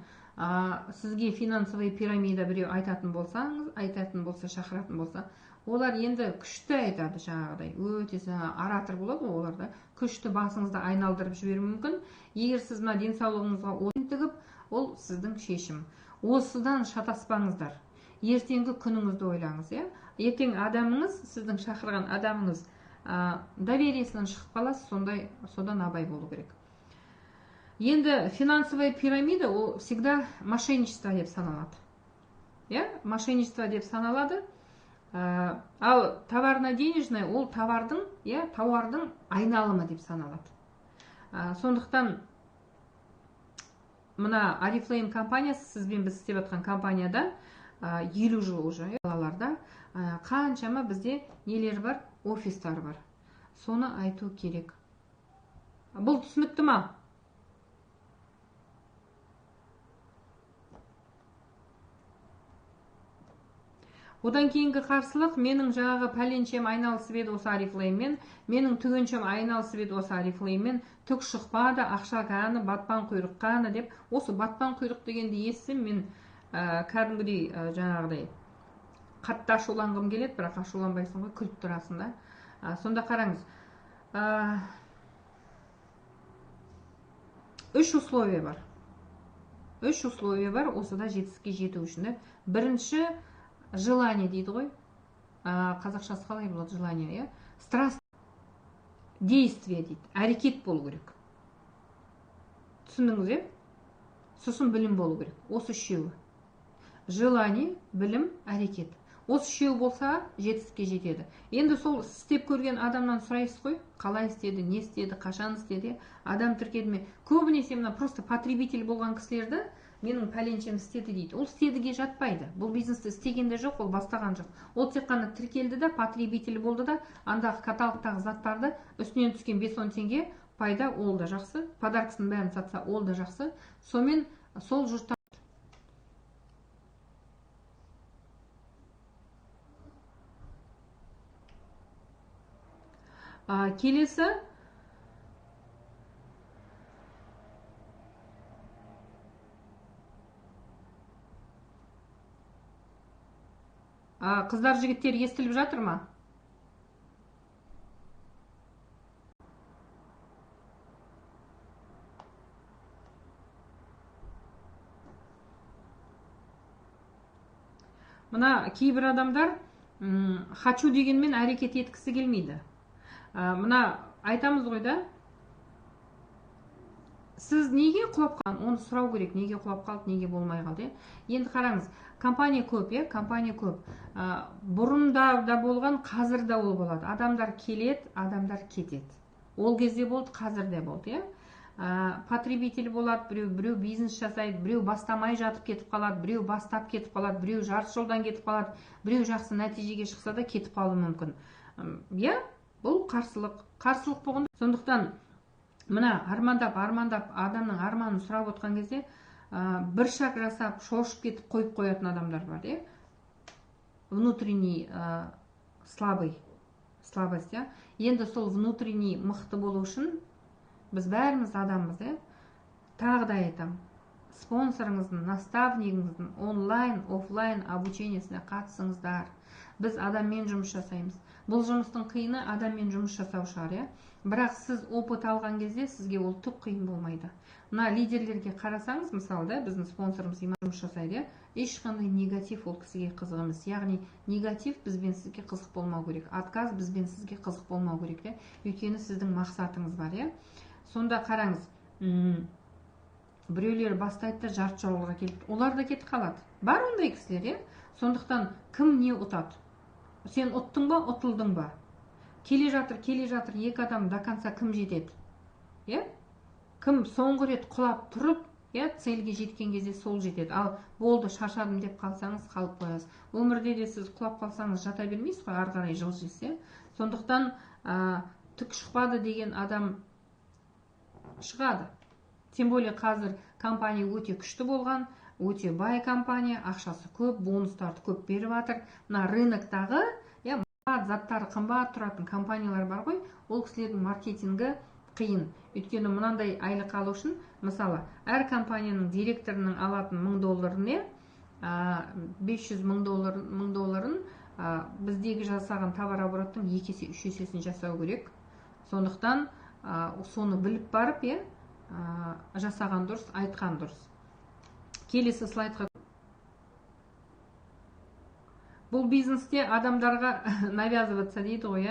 сізге финансовый пирамида біреу айтатын болса, шақыратын болса, олар енді күшті айтады жаңағыдай, өте оратор болады ғой оларда, күшті басыңызды айналдырып жіберуі мүмкін. Егер сіз мына денсаулығыңызға ойын тігіп, ол сіздің шешім. Осыдан шатаспаңыздар. Ертеңгі күніңізді ойлаңыз, Ертең адамыңыз, сіздің шақырған адамыңыз довериесінен шығып қаласыз, содан абай болу керек. Енді финансовая пирамида, ол всегда мошенничество деп саналады. Мошенничество деп саналады. Ал товарно-денежная, ол тауардың айналымы деп саналады. Сондықтан мына Oriflame компаниясы, сізбен біз істеп жатқан компанияда 50 жыл уже қалаларда қаншама бізде нелер бар, офистар бар. Соны айту керек. Бұл түсінікті ма? Одан кейінгі қарсылық, менің жаңағы пәленшем айналысып еді осы Oriflameмен, менің түгеншем айналысып еді осы Oriflameмен, түк шықпады, ақша қаны, батпан құйрық қаны деп, осы батпан құйрық дегенді естісем, мен кәдімгідей жаңағыдай қатты ашуланғым келеді, бірақ ашуланбайсың ғой, күліп тұрасың да. Сонда қараңыз, 3 условия бар. 3 условия бар осыда жетістікке жету үшін. Бірінші, желание дейді ғой. Қазақшасы қалай болады желание, Страст, действие дейді. Әрекет болу керек. Түсіндіңіз, Сосын білім болу керек. Осы үшеуі. Желание, білім, әрекет. Осы үшеуі болса, жетістікке жетеді. Енді сол істеп көрген адамнан сұрайсыз ғой, қалай істеді, не істеді, қашан істеді, адам тіркеді ме? Көбінесе мына просто потребитель болған кісілерді менің пәленшем істеді дейді. Ол істедіге жатпайды. Бұл бизнесті істегенде жоқ, ол бастаған жоқ. Ол тек қана тіркелді да, потребитель болды да, андағы каталогтағы заттарды үстінен түскен 5-10 теңге пайда, ол да жақсы. Подаркасын бәрін сатса, ол да жақсы. Сонымен сол жұртта келесі қыздар, жігіттер, естіліп жатыр ма? Мына кейбір адамдар хочу дегенмен әрекет еткісі келмейді. Мына айтамыз ғой да, сіз неге құлап қалған, оны сұрау керек, неге құлап қалды, неге болмай қалды. Енді қараңыз, компания көп, компания көп. Бұрында да болған, қазір де ол болады. Адамдар келеді, адамдар кетеді. Ол кезде болды, қазір де болды. Потребитель болады, біреу бизнес жасайды, біреу бастамай жатып кетіп қалады, біреу бастап кетіп қалады, біреу жарты жолдан кетіп қалады, біреу жақсы нәтижеге шықса да кетіп қалуы мүмкін. Бұл қарсылық болғанда. Сондықтан мына армандап адамның арманын сұрап отқан кезде бір шаг жасап шошып кетіп қойып қоятын адамдар бар. Внутренний слабость. Енді сол внутренний мықты болу үшін біз бәріміз адамбыз. Тағы да айтамын, спонсорыңыздың, наставнигіңіздің онлайн, офлайн обучениесіне қатысыңыздар. Біз адаммен жұмыс жасаймыз. Бұл жұмыстың қиыны адаммен жұмыс жасау шығар. Бірақ сіз опыт алған кезде сізге ол түк қиын болмайды. Мына лидерлерге қарасаңыз, мысалы, біздің спонсорымыз жұмыс жасайды, ешқандай негатив ол кісіге қызық емес. Яғни негатив бізбен сізге қызық болмау керек, отказ бізбен сізге қызық болмау керек. Өйткені сіздің мақсатыңыз бар. Сонда қараңыз, біреулер бастайды да жарты жолға келіп, олар да кетіп қалады. Бар ондай кісілер. Сондықтан кім не ұтады? Сен ұттың ба, ұтылдың ба? Келе жатыр, екі адам до конца кім жетеді? Кім соңғы рет құлап тұрып, цельге жеткен кезде сол жетеді. Ал болды, шаршадым деп қалсаңыз, қалып қоясыз. Өмірде де сіз құлап қалсаңыз жата бермейсіз ғой, ары қарай жылжисыз. Сондықтан түк шықпады деген адам шығады. Тем более қазір компания өте күшті болған, өте бай компания, ақшасы көп, бонустарды көп беріп жатыр. Мына рыноктағы заттары қымбат тұратын компаниялар бар ғой, ол кісілердің маркетингі қиын. Өйткені мынандай айлық алу үшін, мысалы, әр компанияның директорының алатын $1000-ын, 500 мың долларын біздегі жасаған товар обороттың 2 есе, 3 есесін жасау керек. Сондықтан соны біліп барып, жасаған дұрыс, айтқан дұрыс. Келесі слайдқа. Бұл бизнесте адамдарға навязываться дейді ғой.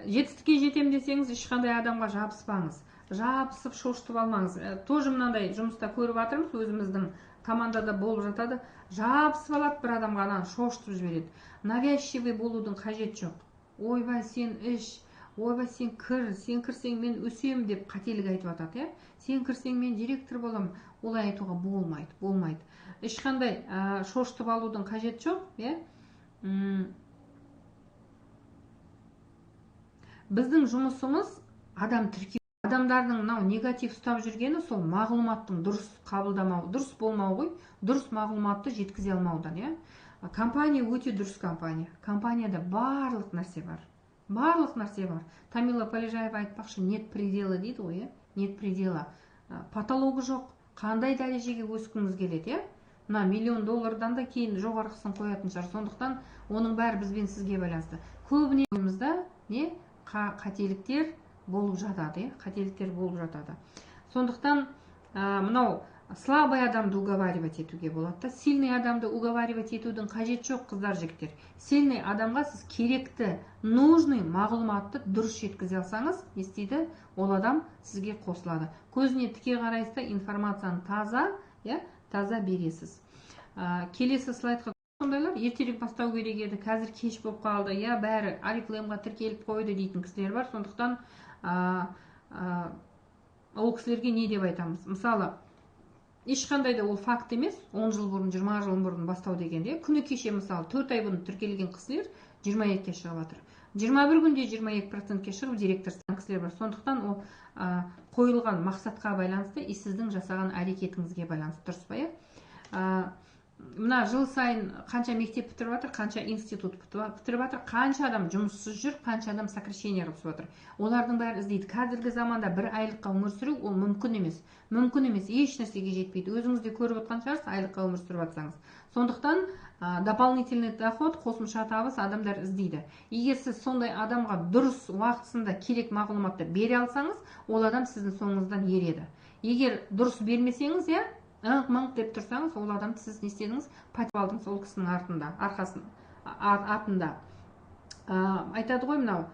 Жетістікке жетем десеңіз, ешқандай адамға жабыспаңыз. Жабысып шошытып алмаңыз. Тоже мынандай жұмыста көріп жатырмыз, өзіміздің командада болып жатады. Жабысып алады бір адамға, шошытып жібереді. Навязчивый болудың қажет жоқ. Ойбай, сен іш, ойбай, сен кірсең мен өсем деп қателік айтып жатады. Сен кірсең мен директор болам. Олай айтуға болмайды. Ешқандай шошытып алудың қажет жоқ. Біздің жұмысымыз адам тіркеу. Адамдардың негатив ұстап жүргені сол мағлұматтың дұрыс қабылдамау, дұрыс болмау ғой, дұрыс мағлұматты жеткізе алмаудан. Компания өте дұрыс компания. Компанияда барлық нәрсе бар. Тамила Полежаева айтпақшы, нет предела дейді ғой. Нет предела. Потологы жоқ. Қандай дәрежеге өскіңіз келеді? Мына $1,000,000-дан да кейін жоғарғысын қоятын шығар. Сондықтан оның бәрі бізбен сізге байланысты. Көбіне ойымызда қателіктер болып жатады. Сондықтан мынау слабый адамды уговаривать етуге болады. Сильный адамды уговаривать етудің қажет жоқ, қыздар, жігіттер. Сильный адамға сіз керекті, нужный мағлұматты дұрыс жеткізе алсаңыз, не істейді? Ол адам сізге қосылады. Көзіне тіке қарайсыз, информацияны таза бересіз. Келесі слайдқа. Сондайлар ертерек бастау керек еді, қазір кеш болып қалды, бәрі Oriflame-ға тіркеліп қойды дейтін кісілер бар. Сондықтан ол кісілерге не деп айтамыз? Мысалы, ешқандай да ол факт емес. 10 жыл бұрын, 20 жыл бұрын бастау дегенде, күні кеше мысалы 4 ай бұрын тіркелген кісілер 22-ке шығып жатыр. 21 күнде 22%-ке шығып директор кісілер бар. Сондықтан ол қойылған мақсатқа байланысты, сіздің жасаған әрекетіңізге байланысты, дұрыс па? Мына жыл сайын қанша мектеп бітіріп жатыр, қанша институт бітіріп жатыр, қанша адам жұмыссыз жүр, қанша адам сокращение қылып жатыр. Олардың бәрі іздейді. Қазіргі заманда бір айлыққа өмір сүру ол мүмкін емес. Мүмкін емес, еш нәрсеге жетпейді. Өзіңіз де көріп отқан шығарсыз, айлыққа өмір сүріп жатсаңыз. Сондықтан дополнительный доход, қосымша табыс адамдар іздейді. Егер сіз сондай адамға дұрыс уақытысында керек мағлұматты бере алсаңыз, ол адам сіздің соңыңыздан ереді. Егер дұрыс бермесеңіз, ыңқ-мыңқ деп тұрсаңыз, ол адамды сіз не істедіңіз? Патып алдыңыз ол кісінің артында. Айтады ғой мынау,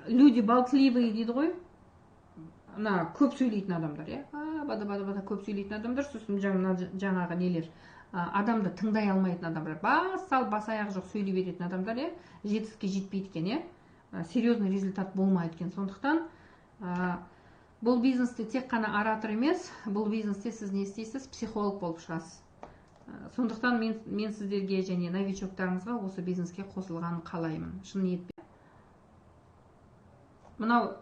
люди болтливые дейді ғой. Көп сөйлейтін адамдар, бада-бада көп сөйлейтін адамдар, сосын жаңағы нелер, адамды тыңдай алмайтын адамдар, бас аяғы жоқ сөйлей беретін адамдар, жетістікке жетпейді екен, серьезный результат болмайды екен. Сондықтан бұл бизнесте тек қана оратор емес, бұл бизнесте сіз не істейсіз? Психолог болып шығасыз. Сондықтан мен сіздерге және новичоктарыңызға осы бизнеске қосылғанын қалаймын. Шын ниетпен. Мынау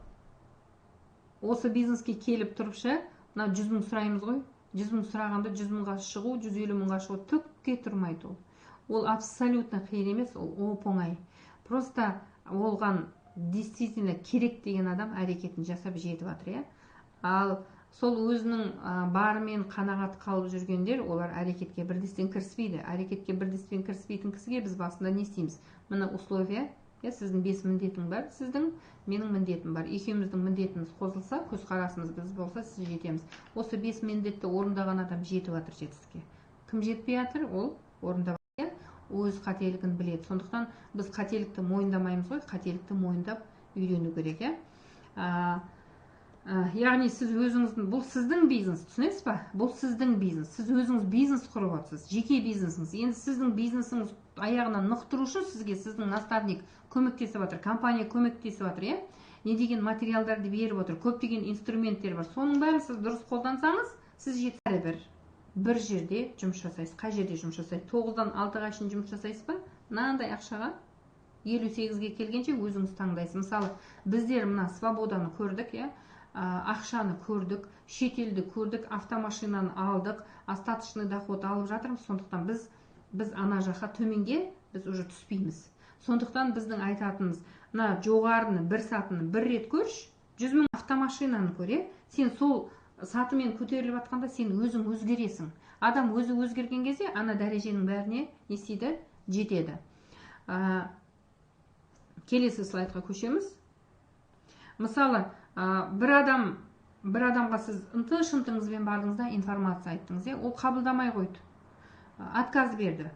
осы бизнеске келіп тұрыпшы, мынау 100 мың сұраймыз ғой. 100 мың сұрағанда 100 мыңға шығу, 150 мыңға шығу түкке тұрмайды ол. Ол абсолютно қиын емес, ол оп-оңай. Просто олған действительно керек деген адам әрекетін жасап жетіп жатыр, Ал сол өзінің барымен қанағат қалып жүргендер, олар әрекетке бірдестен кіріспейді. Әрекетке бірдестен кіріспейтін кісіге біз басында не істейміз? Мына условия, сіздің 5 міндетің бар, сіздің, менің міндетім бар. Екеуміздің міндетіміз қосылса, көзқарасымыз біз болса, сіз жетеміз. Осы 5 міндетті орындаған адам жетіп жатыр жетістікке. Кім жетпей жатыр? Ол орындап өз қателігін біледі. Сондықтан біз қателікті мойындамаймыз ғой, қателікті мойындап үйрену керек, Яғни сіз өзіңіздің, бұл сіздің бизнес, түсінесіз ба? Бұл сіздің бизнес. Сіз өзіңіз бизнес құрып отырсыз, жеке бизнесіңіз. Енді сіздің бизнесіңіз аяғынан нық тұру үшін сізге сіздің наставник көмектесіп жатыр, компания көмектесіп жатыр, Не деген материалдарды беріп отыр, көптеген инструменттер бар. Соның бәрін сіз дұрыс қолдансаңыз, сіз жетеді бір жерде жұмыс жасайсыз. Қай жерде жұмыс жасайсыз? 9-дан 6-ға шейін жұмыс жасайсыз ба? Мынандай ақшаға 58-ге келгенше өзіңіз таңдайсыз. Мысалы, біздер мына свободаны көрдік, ақшаны көрдік, шетелді көрдік, автомашинаны алдық, остаточный доход алып жатырмыз. Сондықтан біз ана жаққа төменге біз уже түспейміз. Сондықтан біздің айтатынымыз, мына жоғарыны, бір сатыны бір рет көрші, 100 мың автомашинаны көре, сен сол сатымен көтеріліп жатқанда сен өзің өзгересің. Адам өзі өзгерген кезде ана дәреженің бәріне несейді? Жетеді. Келесі слайдқа көшеміз. Мысалы, бір адамға сіз ынты-шынтыңызбен бардыңызда информация айттыңыз, ол қабылдамай қойды. Отказ берді.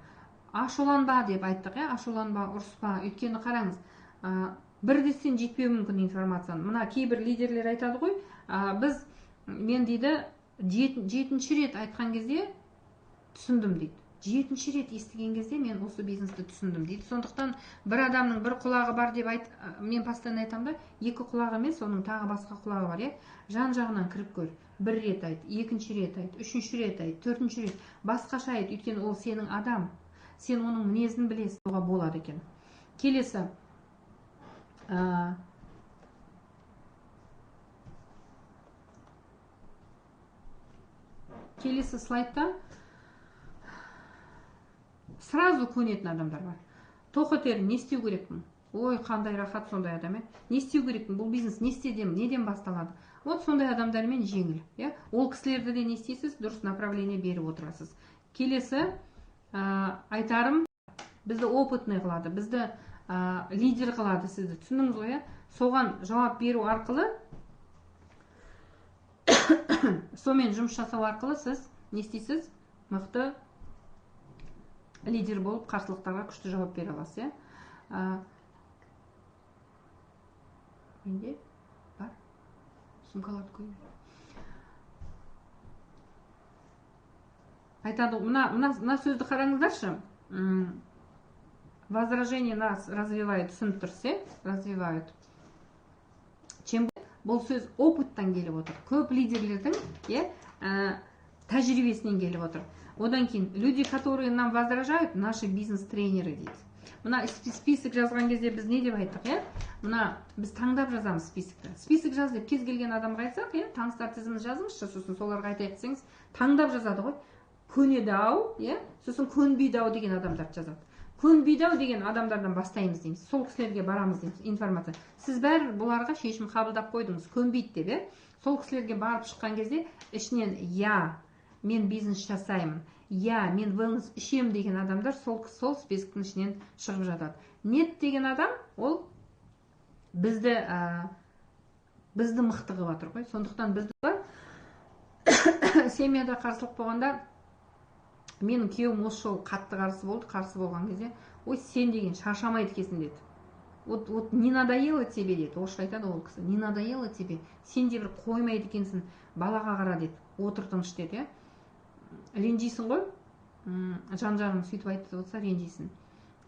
Ашуланба деп айттық, ашуланба, ұрыспа. Өйткені қараңыз, бірден жетпеу мүмкін информацияны. Мына кейбір лидерлер айтады ғой, мен дейді, 7-ші рет айтқан кезде түсіндім дейді. 7-ші рет естіген кезде мен осы бизнесті түсіндім дейді. Сондықтан бір адамның бір құлағы бар деп мен постоянно айтам да, 2 құлағы емес, оның тағы басқа құлағы бар, жан-жағынан кіріп көр. 1 рет айт, 2-ші рет айт, 3-ші рет айт, 4-ші рет, басқаша айт, өйткені ол сенің адам. Сен оның мінезін білесің, оға болады екен. Келесі. Келесі слайдта сразу көнетін адамдар бар. Тоқетер, не істеу керекпін? Ой, қандай рахат сондай адам, Не істеу керекпін? Бұл бизнес не істедім? Неден басталады? Вот сондай адамдармен жеңіл, Ол кісілерді де не істейсіз? Дұрыс направление беріп отырасыз. Келесі айтарым, бізді опытный қылады, бізді лидер қылады сізді. Түсіндіңіз ғой, Соған жауап беру арқылы, сомен жұмыс жасау арқылы сіз не істейсіз? Мықты лидер болып қарсылықтарға күшті жауап бере аласыз, Менде бар. Сумкаларды қойып. Айтады, мына сөзді қараңыздаршы. Возражение нас развивает, түсініп тұрсыз, развивают. Чем бұл сөз опыттан келіп отыр. Көп лидерлердің тәжірибесінен келіп отыр. Одан кейін люди, которые нам возражают, наши бизнес-тренеры дейді. Мына список жазған кезде біз не деп айттық, мына біз таңдап жазамыз списокты. Список жаз деп кез келген адамға айтсақ, таныстар тізімін жазыңызшы, сосын соларға айтайық десеңіз, таңдап жазады ғой. Көнеді ау, сосын көнбейді ау деген адамдарды жазады. Көнбейді ау деген адамдардан бастаймыз дейміз. Сол кісілерге барамыз дейміз, информация. Сіз бәрі бұларға шешім қабылдап қойдыңыз, көнбейді деп, сол кісілерге барып шыққан кезде ішінен мен бизнес жасаймын, мен wellness ішем деген адамдар сол списоктың ішінен шығып жатады. Нет деген адам, ол бізді мықты қылып жатыр ғой. Сондықтан бізді семьяда қарсылық болғанда, менің күйеуім осы жолы қатты қарсы болды. Қарсы болған кезде, ой, сен деген шаршамайды екенсің деді. Вот не надоело тебе деді. Орысша айтады ол кісі. Не надоело тебе? Сен де бір қоймайды екенсің, балаға қара деді. Отыр тыныш деді, ренжисің ғой. Жан-жағың сөйтіп айтты болса, ренжисің.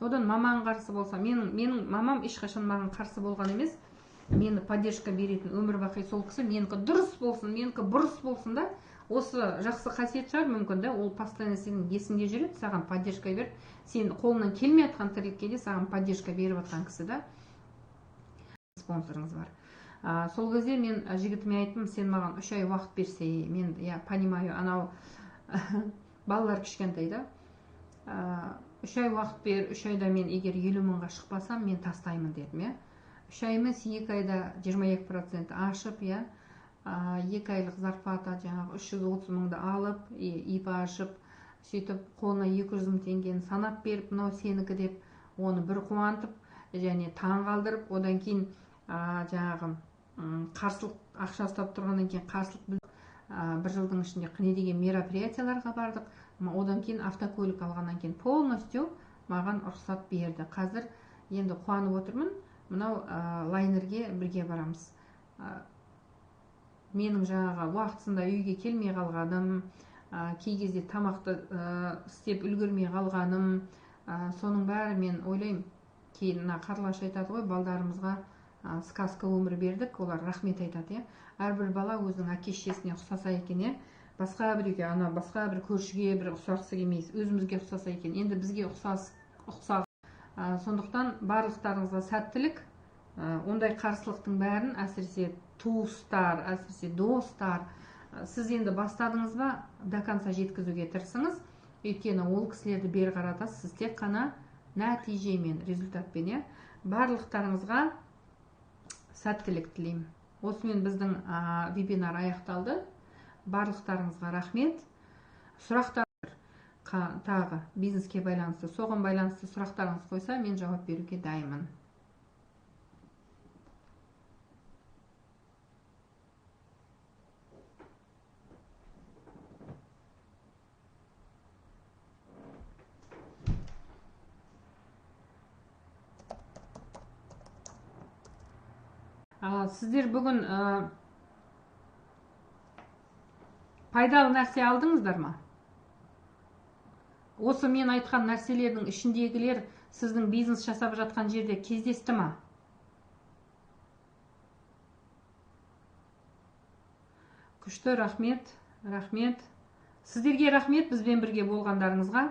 Одан мамаң қарсы болса, менің мамам ешқашан маған қарсы болған емес. Мені поддержка беретін өмір бақи сол кісі. Менікі дұрыс болсын, менікі бұрыс болсын да. Осы жақсы қасиет шығар мүмкін да, ол постоянно сенің есіңде жүреді, саған поддержка беріп, сен қолынан келмей жатқан тірлікке де саған поддержка беріп жатқан кісі да. Спонсорыңыз бар. Сол кезде мен жігітіме айттым, сен маған 3 ай уақыт берсе, мен понимаю, анау балалар кішкентай да. 3 ай уақыт бер, 3 айда мен егер 50 мыңға шықпасам, мен тастаймын дедім. 3 ай емес, 2 айда 22% ашып, 2 айлық зарплата жаңағы 330 мыңды алып, ИП ашып, сөйтіп қолына 200 мың теңгені санап беріп, мынау сенікі деп, оны бір қуантып, және таң қалдырып, одан кейін жаңағы қарсылық ақша ұстап тұрғаннан кейін қарсылық білдіріп, 1 жылдың ішінде не деген мероприятияларға бардық. Одан кейін автокөлік алғаннан кейін полностью маған рұқсат берді. Қазір енді қуанып отырмын, мынау лайнерге бірге барамыз. Менің жаңағы уақытысында үйге келмей қалғаным, кей кезде тамақты істеп үлгермей қалғаным, соның бәрі мен ойлаймын. Кейін Қарлаш айтады ғой, балдарымызға сказка өмір бердік, олар рахмет айтады. Әрбір бала өзінің әке-шешесіне ұқсаса екен, басқа біреуге, басқа бір көршіге бір ұқсағысы келмейді, өзімізге ұқсаса екен. Енді бізге ұқсас. Сондықтан барлықтарыңызға сәттілік. Ондай қарсылықтың бәрін, әсіресе туыстар, әсіресе достар, сіз енді бастадыңыз ба, до конца жеткізуге тырысыңыз. Өйткені ол кісілерді бері қаратасыз, сіз тек қана нәтижемен, результатпен. Барлықтарыңызға сәттілік тілеймін. Осымен біздің вебинар аяқталды. Барлықтарыңызға рахмет. Сұрақтар тағы бизнеске байланысты, соған байланысты сұрақтарыңыз қойса, мен жауап беруге дайынмын. Сіздер бүгін пайдалы нәрсе алдыңыздар ма? Осы мен айтқан нәрселердің ішіндегілер сіздің бизнес жасап жатқан жерде кездесті ма? Күшті, рахмет, рахмет. Сіздерге рахмет бізбен бірге болғандарыңызға.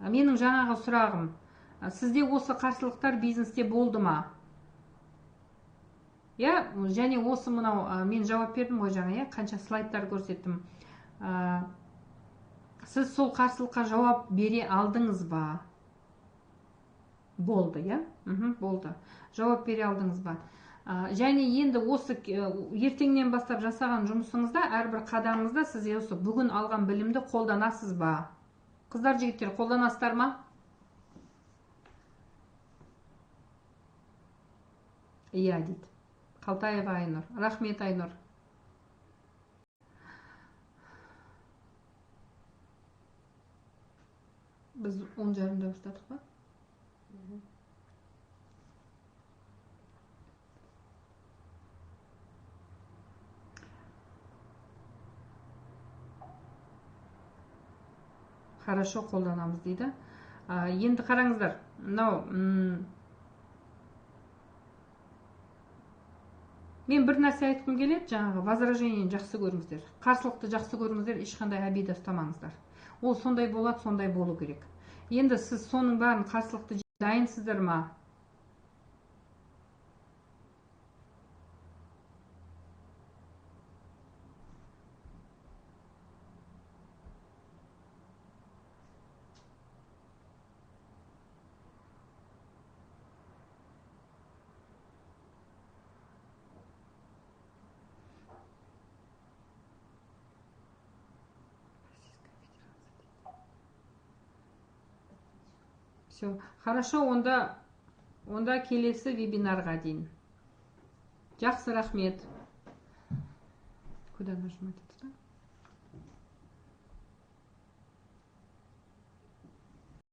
Менің жаңағы сұрағым, сізде осы қарсылықтар бизнесте болды ма? Және осы мынау, мен жауап бердім ғой жаңа, қанша слайдтар көрсеттім. Сіз сол қарсылыққа жауап бере алдыңыз ба? Болды, болды. Жауап бере алдыңыз ба? Және енді осы ертеңнен бастап жасаған жұмысыңызда, әрбір қадамыңызда сіз осы бүгін алған білімді қолданасыз ба? Қыздар, жігіттер, қолданасыздар ма? Иә, дейді. Қалтаева Айнұр. Рахмет, Айнұр. Біз 10:30-да бастадық па? Хорошо, қолданамыз дейді. Енді қараңыздар. Мынау Мен бір нәрсе айтқым келеді, жаңағы возражениені жақсы көріңіздер. Қарсылықты жақсы көріңіздер, ешқандай обида ұстамаңыздар. Ол сондай болады, сондай болу керек. Енді сіз соның бәрін қарсылықты дайынсыздар ма? Все, хорошо, онда келесі вебинарға дейін. Жақсы, рахмет. Куда нажимать это?